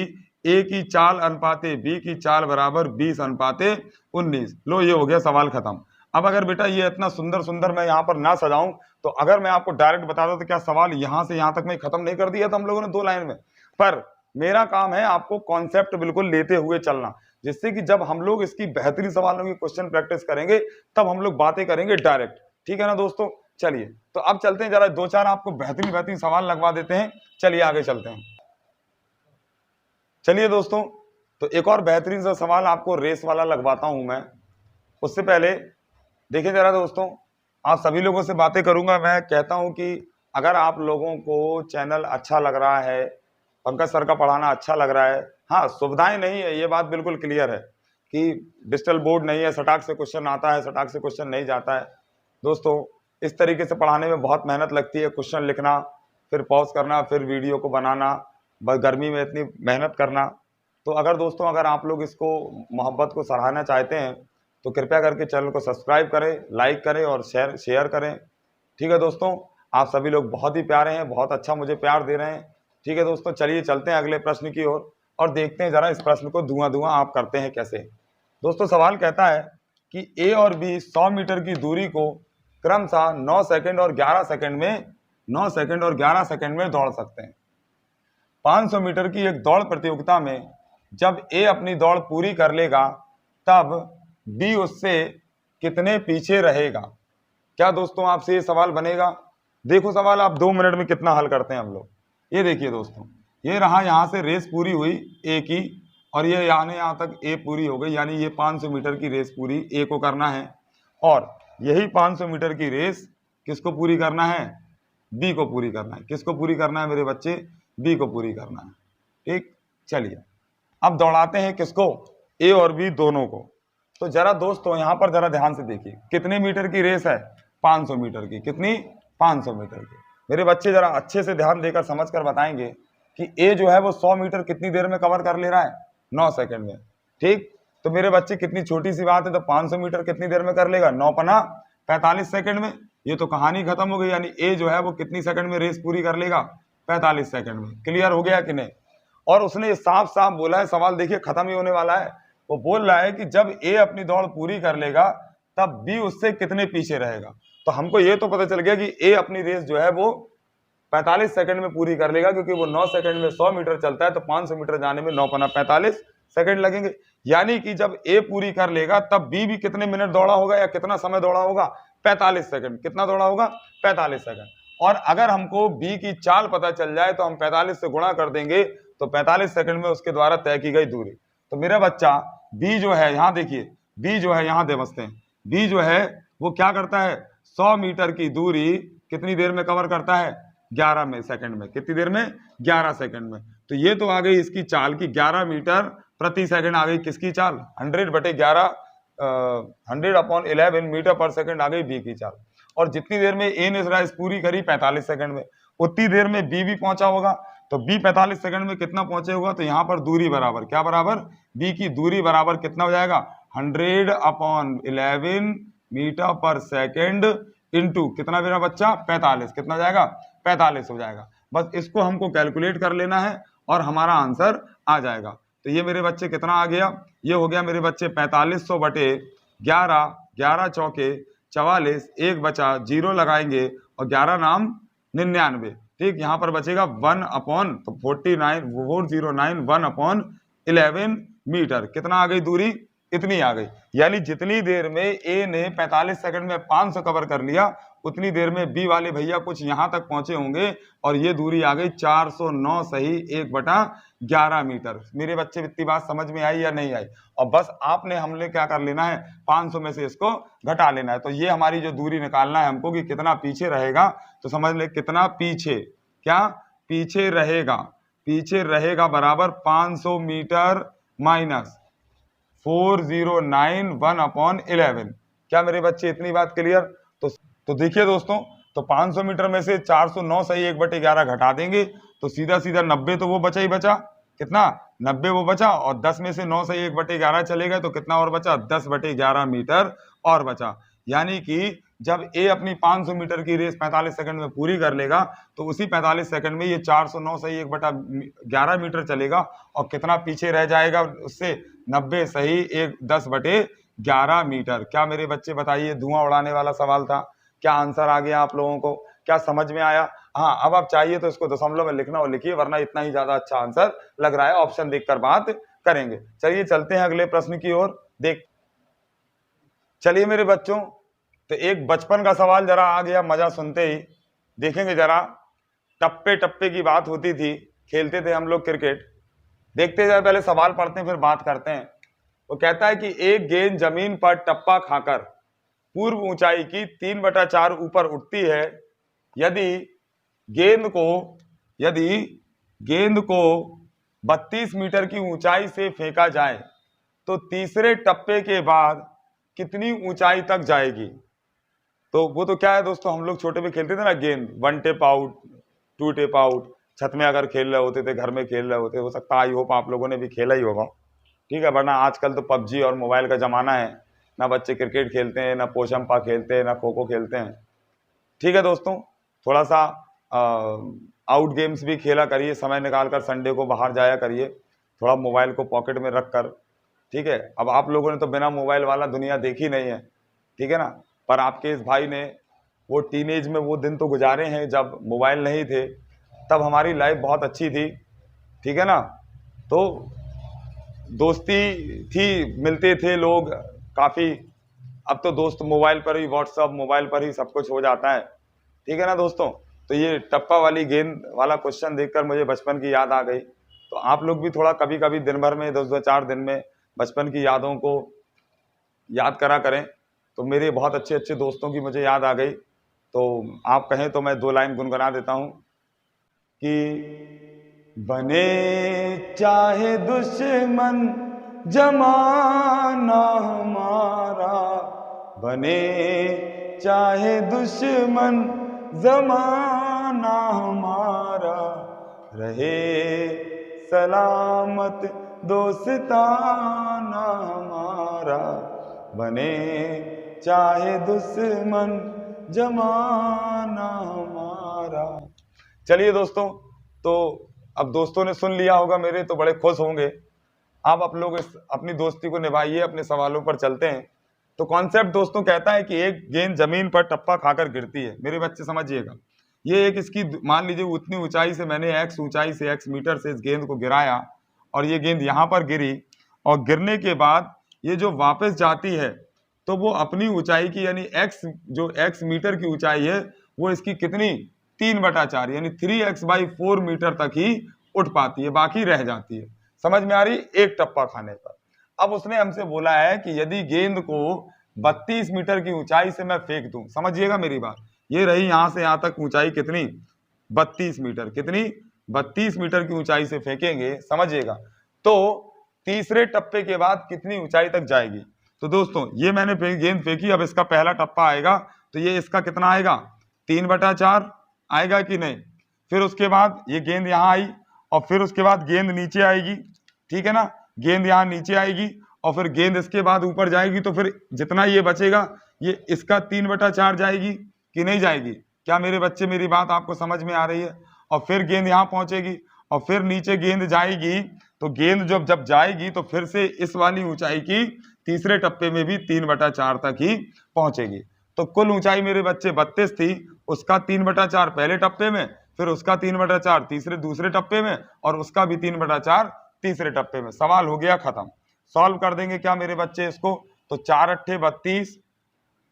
ए की चाल अनुपाते बी की चाल बराबर 20 अनुपाते 19। लो ये हो गया सवाल खत्म। अब अगर बेटा ये इतना सुंदर सुंदर मैं यहाँ पर ना सजाऊं, तो अगर मैं आपको डायरेक्ट बता दूं तो क्या सवाल यहां से यहां तक मैं खत्म नहीं कर दिया था हम लोगों ने 2 लाइन में? पर मेरा काम है आपको कॉन्सेप्ट बिल्कुल लेते हुए चलना, जिससे कि जब हम लोग इसकी बेहतरीन सवालों की क्वेश्चन प्रैक्टिस करेंगे, तब हम लोग बातें करेंगे डायरेक्ट। ठीक है ना दोस्तों? चलिए तो अब चलते हैं, जरा 2-4 आपको बेहतरीन सवाल लगवा देते हैं। चलिए आगे चलते हैं। चलिए दोस्तों, तो एक और बेहतरीन सा सवाल आपको रेस वाला लगवाता हूं मैं। उससे पहले देखिए जरा दोस्तों, आप सभी लोगों से बातें करूंगा। मैं कहता हूं कि अगर आप लोगों को चैनल अच्छा लग रहा है, पंकज सर का पढ़ाना अच्छा लग रहा है, हाँ सुविधाएं नहीं है, ये बात बिल्कुल क्लियर है कि डिजिटल बोर्ड नहीं है, सटाक से क्वेश्चन आता है, सटाक से क्वेश्चन नहीं जाता है। दोस्तों इस तरीके से पढ़ाने में बहुत मेहनत लगती है, क्वेश्चन लिखना, फिर पॉज करना, फिर वीडियो को बनाना, बस गर्मी में इतनी मेहनत करना। तो अगर दोस्तों, अगर आप लोग इसको मोहब्बत को सराहना चाहते हैं, तो कृपया करके चैनल को सब्सक्राइब करें, लाइक करें और शेयर करें। ठीक है दोस्तों, आप सभी लोग बहुत ही प्यारे हैं, बहुत अच्छा मुझे प्यार दे रहे हैं। ठीक है दोस्तों, चलिए चलते हैं अगले प्रश्न की ओर, और देखते हैं जरा इस प्रश्न को धुआं आप करते हैं कैसे। दोस्तों सवाल कहता है कि ए और बी 100 मीटर की दूरी को क्रमशः 9 सेकंड और 11 सेकंड में दौड़ सकते हैं। 500 मीटर की एक दौड़ प्रतियोगिता में जब ए अपनी दौड़ पूरी कर लेगा, तब बी उससे कितने पीछे रहेगा? क्या दोस्तों आपसे ये सवाल बनेगा? देखो सवाल आप 2 मिनट में कितना हल करते हैं हम लोग। ये देखिए दोस्तों, ये रहा, यहाँ से रेस पूरी हुई ए की, और ये यहाँ तक ए पूरी हो गई, यानी ये 500 मीटर की रेस पूरी ए को करना है, और यही 500 मीटर की रेस किसको पूरी करना है? बी को पूरी करना है। किसको पूरी करना है मेरे बच्चे? बी को पूरी करना है। ठीक, चलिए अब दौड़ाते हैं किसको? ए और बी दोनों को। तो जरा दोस्तों यहाँ पर जरा ध्यान से देखिए, कितने मीटर की रेस है? 500 मीटर की। कितनी? 500 मीटर की। मेरे बच्चे जरा अच्छे से ध्यान देकर समझ कर बताएंगे कि ए जो है वो 100 मीटर कितनी देर में कवर कर ले रहा है? 9 सेकंड में। ठीक, तो मेरे बच्चे कितनी छोटी सी बात है, तो 500 मीटर कितनी देर में कर लेगा, 9 45 सेकंड में। ये तो कहानी खत्म हो गई, यानी ए जो है वो कितनी सेकंड में रेस पूरी कर लेगा, 45 सेकंड में। क्लियर हो गया कि नहीं? और उसने साफ साफ बोला है, सवाल देखिए खत्म ही होने वाला है। वो बोल रहा है कि जब ए अपनी दौड़ पूरी कर लेगा तब बी उससे कितने पीछे रहेगा। तो हमको ये तो पता चल गया कि ए अपनी रेस जो है वो 45 सेकंड में पूरी कर लेगा, क्योंकि वो 9 सेकंड में 100 मीटर चलता है, तो 500 मीटर जाने में 9 पना 45 सेकंड लगेंगे। यानी कि जब ए पूरी कर लेगा तब बी भी कितने मिनट दौड़ा होगा या कितना समय दौड़ा होगा, 45 सेकंड। कितना दौड़ा होगा, 45 सेकंड। और अगर हमको बी की चाल पता चल जाए तो हम 45 से गुणा कर देंगे, तो 45 सेकंड में उसके द्वारा तय की गई दूरी। तो मेरा बच्चा बी जो है, यहाँ देखिए बी जो है, यहाँ दे बसते हैं, बी जो है वो क्या करता है, 100 मीटर की दूरी कितनी देर में कवर करता है, 11 सेकंड में। कितनी देर में, 11 सेकंड में। तो ये तो आ गई इसकी चाल की 11 मीटर प्रति सेकंड आ गई किसकी चाल, 100/11 100/11 मीटर पर सेकंड आ गई बी की चाल। और जितनी देर में ए ने रेस पूरी करी 45 सेकंड में, उतनी देर में बी भी पहुंचा होगा। तो बी 45 सेकंड में कितना पहुंचे होगा, तो यहाँ पर दूरी बराबर क्या बराबर, बी की दूरी बराबर कितना हो जाएगा, 100/11 मीटर पर सेकंड इंटू कितना मेरा बच्चा, 45। कितना जाएगा, 45 हो जाएगा। बस इसको हमको कैलकुलेट कर लेना है और हमारा आंसर आ जाएगा। तो ये मेरे बच्चे कितना आ गया, ये हो गया मेरे बच्चे 4500/11, 11 चौके 44, एक बचा, जीरो लगाएंगे और 11 नाम 99। ठीक, यहाँ पर बचेगा 1/49 1/11 मीटर। कितना आ गई दूरी, इतनी आ गई। यानी जितनी देर में ए ने 45 सेकंड में 500 कवर कर लिया, उतनी देर में बी वाले भैया कुछ यहां तक पहुंचे होंगे और ये दूरी आ गई 409 सही 1/11 मीटर। मेरे बच्चे इतनी बात समझ में आई या नहीं आई? और बस आपने हमने क्या कर लेना है, 500 में से इसको घटा लेना है। तो ये हमारी जो दूरी निकालना है हमको कि कितना पीछे रहेगा, तो समझ ले कितना पीछे, क्या पीछे रहेगा, पीछे रहेगा बराबर 500 मीटर माइनस 409 1/11। क्या मेरे बच्चे इतनी बात क्लियर? तो देखिए दोस्तों, तो 500 मीटर में से 409 सही 1/11 घटा देंगे तो सीधा सीधा 90 तो वो बचा ही बचा। कितना, 90 वो बचा, और 10 में से 9 सही 1/11 चले गए तो कितना और बचा, 10/11 मीटर और बचा। यानी कि जब ए अपनी 500 मीटर की रेस 45 सेकंड में पूरी कर लेगा तो उसी 45 सेकंड में ये 409 सही 1/11 मीटर चलेगा और कितना पीछे रह जाएगा उससे, 90 सही 10/11 मीटर। क्या मेरे बच्चे बताइए, धुआं उड़ाने वाला सवाल था, क्या आंसर आ गया आप लोगों को, क्या समझ में आया? हाँ, अब आप चाहिए तो इसको दशमलव में लिखना और लिखिए, वरना इतना ही ज्यादा अच्छा आंसर लग रहा है, ऑप्शन देखकर बात करेंगे। चलिए चलते हैं अगले प्रश्न की ओर। चलिए मेरे बच्चों, तो एक बचपन का सवाल जरा आ गया, मजा सुनते ही देखेंगे जरा। टप्पे टप्पे की बात होती थी, खेलते थे हम लोग क्रिकेट। देखते जाए, पहले सवाल पढ़ते हैं फिर बात करते हैं। वो कहता है कि एक गेंद जमीन पर टप्पा खाकर पूर्व ऊंचाई की 3/4 ऊपर उठती है। यदि गेंद को 32 मीटर की ऊंचाई से फेंका जाए तो तीसरे टप्पे के बाद कितनी ऊंचाई तक जाएगी? तो वो तो क्या है दोस्तों, हम लोग छोटे में खेलते थे ना गेंद, 1 टेप आउट, 2 टेप आउट, छत में अगर खेल रहे होते थे, घर में खेल रहे होते, हो सकता आई होप आप लोगों ने भी खेला ही होगा। ठीक है, वरना आजकल तो पबजी और मोबाइल का जमाना है, ना बच्चे क्रिकेट खेलते हैं, ना पोचम्पा खेलते हैं, ना खो खो खेलते हैं। ठीक है दोस्तों, थोड़ा सा आउट गेम्स भी खेला करिए, समय निकाल कर संडे को बाहर जाया करिए, थोड़ा मोबाइल को पॉकेट में रख कर। ठीक है, अब आप लोगों ने तो बिना मोबाइल वाला दुनिया देखी नहीं है, ठीक है ना, पर आपके इस भाई ने वो टीनेज में वो दिन तो गुजारे हैं जब मोबाइल नहीं थे, तब हमारी लाइफ बहुत अच्छी थी। ठीक है ना, तो दोस्ती थी, मिलते थे लोग काफ़ी। अब तो दोस्त मोबाइल पर ही, व्हाट्सअप मोबाइल पर ही सब कुछ हो जाता है। ठीक है ना दोस्तों, तो ये टप्पा वाली गेंद वाला क्वेश्चन देखकर मुझे बचपन की याद आ गई। तो आप लोग भी थोड़ा कभी कभी दिन भर में 2-4 दिन में बचपन की यादों को याद करा करें। तो मेरे बहुत अच्छे अच्छे दोस्तों की मुझे याद आ गई, तो आप कहें तो मैं 2 लाइन गुनगुना देता हूँ कि बने चाहे दुश्मन जमाना हमारा, बने चाहे दुश्मन जमाना हमारा, रहे सलामत दोस्ताना हमारा, बने चाहे दुश्मन जमाना हमारा। चलिए दोस्तों, तो अब दोस्तों ने सुन लिया होगा मेरे, तो बड़े खुश होंगे। अब आप लोग अपनी दोस्ती को निभाइए, अपने सवालों पर चलते हैं। तो कॉन्सेप्ट दोस्तों कहता है कि एक गेंद जमीन पर टप्पा खाकर गिरती है। मेरे बच्चे समझिएगा, ये एक इसकी मान लीजिए उतनी ऊंचाई से मैंने x ऊंचाई से x मीटर से इस गेंद को गिराया और ये गेंद यहाँ पर गिरी, और गिरने के बाद ये जो वापस जाती है तो वो अपनी ऊंचाई की यानी जो x मीटर की ऊंचाई है वो इसकी कितनी 3/4 यानी 3x/4 मीटर तक ही उठ पाती है, बाकी रह जाती है। समझ में आ रही? एक टप्पा खाने पर। अब उसने हमसे बोला है कि यदि गेंद को 32 मीटर की ऊंचाई से मैं फेंक दूं, समझिएगा मेरी बात, ये रही यहां से यहां तक ऊंचाई कितनी 32 मीटर, कितनी 32 मीटर की ऊंचाई से फेंकेंगे, समझिएगा, तो तीसरे टप्पे के बाद कितनी ऊंचाई तक जाएगी। तो दोस्तों ये मैंने गेंद फेंकी, अब इसका पहला टप्पा आएगा तो ये इसका कितना आएगा 3/4 आएगा कि नहीं। फिर उसके बाद ये गेंद यहाँ आई और फिर उसके बाद गेंद नीचे आएगी, ठीक है ना, गेंद यहाँ नीचे आएगी और फिर गेंद इसके बाद ऊपर जाएगी, तो फिर जितना ये बचेगा ये इसका 3/4 जाएगी कि नहीं जाएगी। क्या मेरे बच्चे मेरी बात आपको समझ में आ रही है? और फिर गेंद यहाँ पहुंचेगी और फिर नीचे गेंद जाएगी, तो गेंद जब जाएगी तो फिर से इस वाली ऊंचाई की तीसरे टप्पे में भी 3/4 तक ही पहुंचेगी। तो कुल ऊंचाई मेरे बच्चे 32 थी, उसका 3/4 पहले टप्पे में, फिर उसका 3/4 दूसरे टप्पे में और उसका भी 3/4 तीसरे टप्पे में। सवाल हो गया खत्म। सॉल्व कर देंगे क्या मेरे बच्चे इसको? तो 4 अट्ठे 32,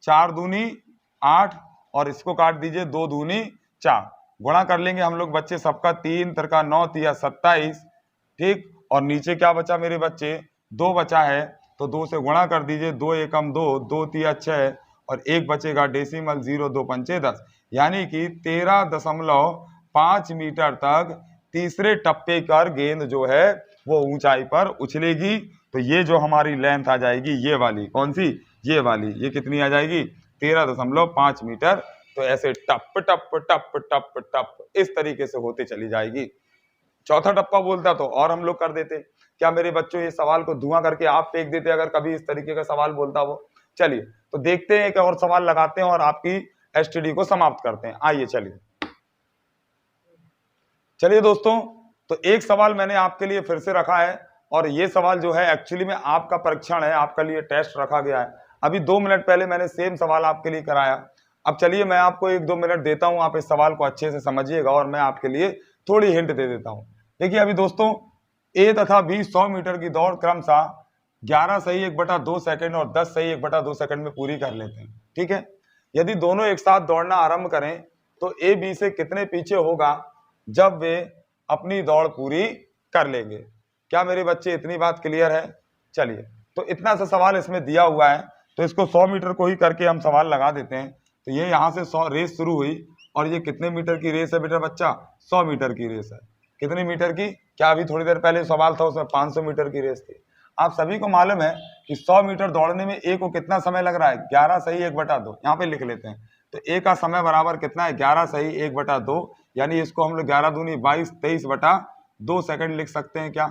4 दूनी 8 और इसको काट दीजिए 2 दूनी 4, गुणा कर लेंगे हम लोग बच्चे सबका, 3 3 9 3 27, ठीक। और नीचे क्या बचा मेरे बच्चे 2 बचा है, तो 2 से गुणा कर दीजिए, 2 एकम 2, 2 3 6 और 1 बचेगा डेसिमल 0, 2 पंचे 10, यानी कि 13.5 मीटर तक तीसरे टप्पे पर गेंद जो है वो ऊंचाई पर उछलेगी। तो ये जो हमारी लेंथ आ जाएगी ये वाली, कौन सी, ये वाली, ये कितनी आ जाएगी 13.5 मीटर। तो ऐसे टप टप टप टप टप इस तरीके से होते चली जाएगी। चौथा टप्पा बोलता तो और हम लोग कर देते। क्या मेरे बच्चों ये सवाल को धुआं करके आप फेंक देते अगर कभी इस तरीके का सवाल बोलता वो? चलिए तो देखते हैं कि और सवाल लगाते हैं और आपकी एसटीडी को समाप्त करते हैं। आइए चलिए दोस्तों, तो एक सवाल मैंने आपके लिए फिर से रखा है और ये सवाल जो है एक्चुअली में आपका परीक्षण है, आपके लिए टेस्ट रखा गया है। अभी 2 मिनट पहले मैंने सेम सवाल आपके लिए कराया। अब चलिए मैं आपको 1-2 मिनट देता हूं, आप इस सवाल को अच्छे से समझिएगा और मैं आपके लिए थोड़ी हिंट दे देता हूं। देखिए अभी दोस्तों ए तथा बी 100 मीटर की दौड़ क्रमशः 11 सही 1/2 सेकंड और 10 सही 1/2 सेकंड में पूरी कर लेते हैं, ठीक है। यदि दोनों एक साथ दौड़ना आरंभ करें तो ए बी से कितने पीछे होगा जब वे अपनी दौड़ पूरी कर लेंगे। क्या मेरे बच्चे इतनी बात क्लियर है? चलिए तो इतना सा सवाल इसमें दिया हुआ है, तो इसको 100 मीटर को ही करके हम सवाल लगा देते हैं। तो ये यहाँ से 100 रेस शुरू हुई और ये कितने मीटर की रेस है बेटा बच्चा? 100 मीटर की रेस है। कितने मीटर की? क्या अभी थोड़ी देर पहले सवाल था उसमें 500 मीटर की रेस थी। आप सभी को मालूम है कि 100 मीटर दौड़ने में ए को कितना समय लग रहा है? 11 सही 1/2, यहाँ पे लिख लेते हैं। तो ए का समय बराबर कितना है? 11 सही 1/2, यानी इसको हम लोग 11 दूनी 22, 23/2 सेकंड लिख सकते हैं। क्या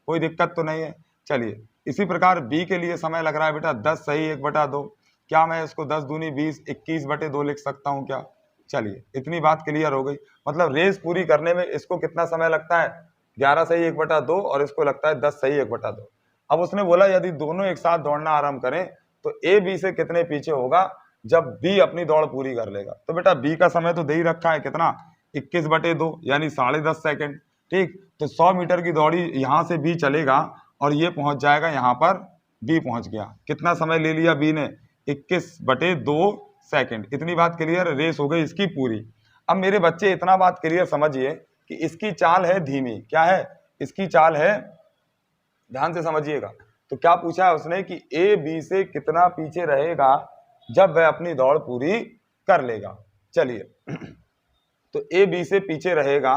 कोई दिक्कत तो नहीं है? चलिए इसी प्रकार बी के लिए समय लग रहा है बेटा 10 सही 1/2, क्या मैं इसको 10 दूनी 20, 21/2 लिख सकता हूँ क्या? चलिए इतनी बात क्लियर हो गई। मतलब रेस पूरी करने में इसको कितना समय लगता है? 11 सही 1/2 और इसको लगता है 10 सही 1/2। अब उसने बोला यदि दोनों एक साथ दौड़ना आरंभ करें तो ए बी से कितने पीछे होगा जब बी अपनी दौड़ पूरी कर लेगा। तो बेटा बी का समय तो दे ही रखा है, कितना? 21/2 यानी 10.5 सेकंड, ठीक। तो 100 मीटर की दौड़ी यहाँ से बी चलेगा और ये पहुंच जाएगा यहाँ पर, बी पहुंच गया। कितना समय ले लिया बी ने? 21/2 सेकंड। इतनी बात क्लियर, रेस हो गई इसकी पूरी। अब मेरे बच्चे इतना बात क्लियर समझिए कि इसकी चाल है धीमी। क्या है इसकी चाल? है, ध्यान से समझिएगा। तो क्या पूछा है उसने कि ए बी से कितना पीछे रहेगा जब वह अपनी दौड़ पूरी कर लेगा। चलिए तो ए बी से पीछे रहेगा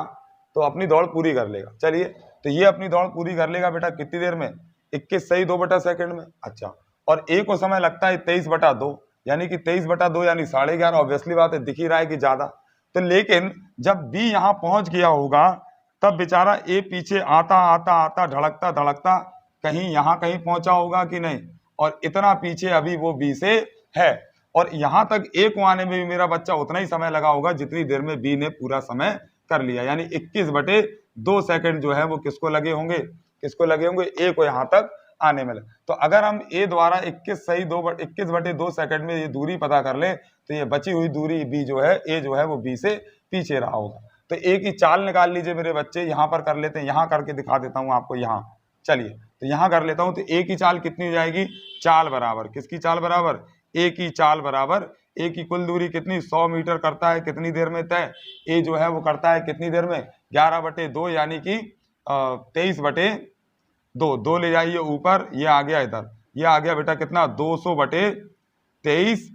तो अपनी दौड़ पूरी कर लेगा। चलिए तो ये अपनी दौड़ पूरी कर लेगा बेटा कितनी देर में? 21 सही 2 सेकंड में। अच्छा, और ए को समय लगता है 23/2, यानी कि 23/2 यानी 11.5। ऑब्वियसली बात है, दिख ही रहा है कि ज्यादा। तो लेकिन जब बी यहाँ पहुंच गया होगा तब बेचारा ए पीछे आता आता आता धड़कता धड़कता कहीं यहाँ कहीं पहुंचा होगा कि नहीं, और इतना पीछे अभी वो बी से है, और यहाँ तक ए को आने में भी मेरा बच्चा उतना ही समय लगा होगा जितनी देर में बी ने पूरा समय कर लिया। यानी 21/2 सेकंड जो है वो किसको लगे होंगे, किसको लगे होंगे, ए को यहाँ तक आने में। तो अगर हम ए द्वारा 21/2 सेकंड में ये दूरी पता कर ले तो ये बची हुई दूरी बी जो है, ए जो है वो बी से पीछे रहा होगा। तो ए की चाल निकाल लीजिए मेरे बच्चे, यहाँ पर कर लेते हैं, यहाँ करके दिखा देता हूँ आपको। यहाँ चलिए तो यहाँ कर लेता हूँ। तो ए की चाल कितनी हो जाएगी, चाल बराबर किसकी चाल बराबर, ए की चाल बराबर, ए की कुल दूरी कितनी 100 मीटर करता है कितनी देर में तय, ए जो है वो करता है कितनी देर में 11/2 यानी कि 23/2, 2 ले जाइए ऊपर, ये आ गया इधर, ये आ गया बेटा कितना 200/23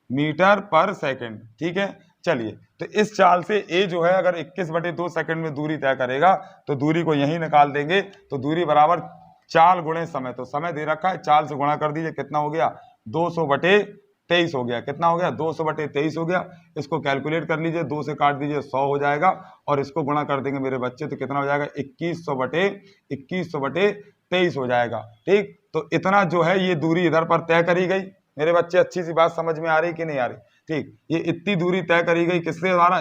मीटर पर सेकंड। ठीक है, चलिए तो इस चाल से ए जो है अगर 21/2 सेकंड में दूरी तय करेगा तो दूरी को यहीं निकाल देंगे। तो दूरी बराबर चाल गुणे समय, तो समय दे रखा है, चाल से गुणा कर दीजिए, कितना हो गया 200/23 हो गया, कितना हो गया 200/23 हो गया। इसको कैलकुलेट कर लीजिए, 2 से काट दीजिए 100 हो जाएगा, और इसको गुणा कर देंगे मेरे बच्चे तो कितना हो जाएगा 2100/23 हो जाएगा। ठीक, तो इतना जो है ये दूरी इधर पर तय करी गई मेरे बच्चे। अच्छी सी बात समझ में आ रही कि नहीं आ रही। ठीक, ये इतनी दूरी तय करी गई किसके द्वारा,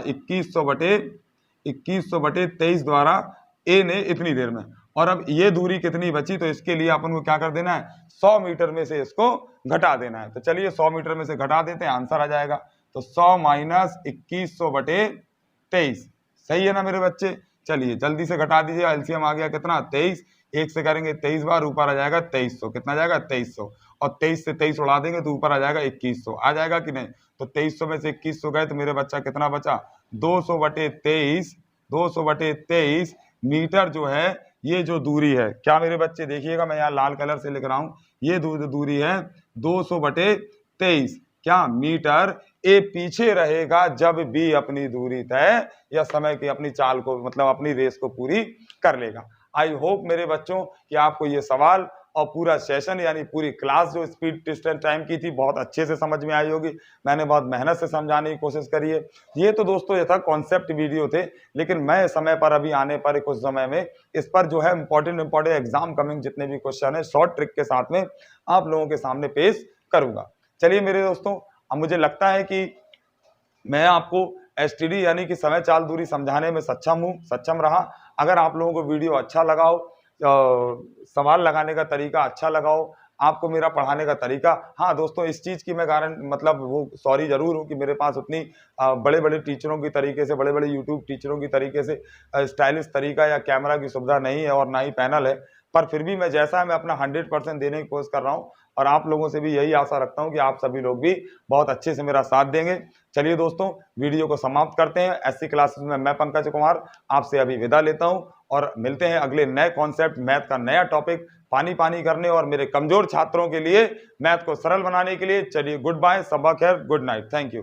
2100/23 द्वारा ए ने इतनी देर में। और अब ये दूरी कितनी बची, तो इसके लिए अपन को क्या कर देना है, 100 मीटर में से इसको घटा देना है। तो चलिए 100 मीटर में से घटा देते हैं, आंसर आ जाएगा। तो 100 - 2100/23 सही है ना मेरे बच्चे। चलिए जल्दी से घटा दीजिए, एलसीएम आ गया कितना 23, 1 से करेंगे 23 बार, ऊपर आ जाएगा 2300, कितना जाएगा 2300, और 23 से 23 उड़ा देंगे तो ऊपर आ जाएगा 2100, आ जाएगा कि नहीं। तो 2300 में से 2100 गए तो मेरे बच्चा कितना बचा 200/23 मीटर जो है, ये जो दूरी है, क्या मेरे बच्चे देखिएगा मैं यहाँ लाल कलर से लिख रहा हूँ, ये दूरी है 200/23 क्या मीटर। ए पीछे रहेगा जब बी अपनी दूरी तय या समय की अपनी चाल को मतलब अपनी रेस को पूरी कर लेगा। आई होप मेरे बच्चों कि आपको ये सवाल और पूरा सेशन यानी पूरी क्लास जो स्पीड डिस्टेंस टाइम की थी बहुत अच्छे से समझ में आई होगी। मैंने बहुत मेहनत से समझाने की कोशिश करी है। ये तो दोस्तों ये था कॉन्सेप्ट वीडियो थे, लेकिन मैं समय पर अभी आने पर कुछ समय में इस पर जो है इंपॉर्टेंट एग्जाम कमिंग जितने भी क्वेश्चन है शॉर्ट ट्रिक के साथ में आप लोगों के सामने पेश करूंगा। चलिए मेरे दोस्तों, अब मुझे लगता है कि मैं आपको एसटीडी यानी कि समय चाल दूरी समझाने में सक्षम रहा। अगर आप लोगों को वीडियो अच्छा लगा हो, सवाल लगाने का तरीका अच्छा लगा हो, आपको मेरा पढ़ाने का तरीका, हाँ दोस्तों इस चीज़ की मैं मतलब वो सॉरी जरूर हूँ कि मेरे पास उतनी बड़े बड़े टीचरों की तरीके से, बड़े बड़े यूट्यूब टीचरों की तरीके से स्टाइलिश तरीका या कैमरा की सुविधा नहीं है और ना ही पैनल है, पर फिर भी मैं जैसा है मैं अपना 100% देने की कोशिश कर रहा हूँ और आप लोगों से भी यही आशा रखता हूँ कि आप सभी लोग भी बहुत अच्छे से मेरा साथ देंगे। चलिए दोस्तों वीडियो को समाप्त करते हैं। ऐसी क्लासेस में मैं पंकज कुमार आपसे अभी विदा लेता हूँ और मिलते हैं अगले नए कॉन्सेप्ट, मैथ का नया टॉपिक पानी करने और मेरे कमजोर छात्रों के लिए मैथ को सरल बनाने के लिए। चलिए गुड बाय, सबा खैर, गुड नाइट, थैंक यू।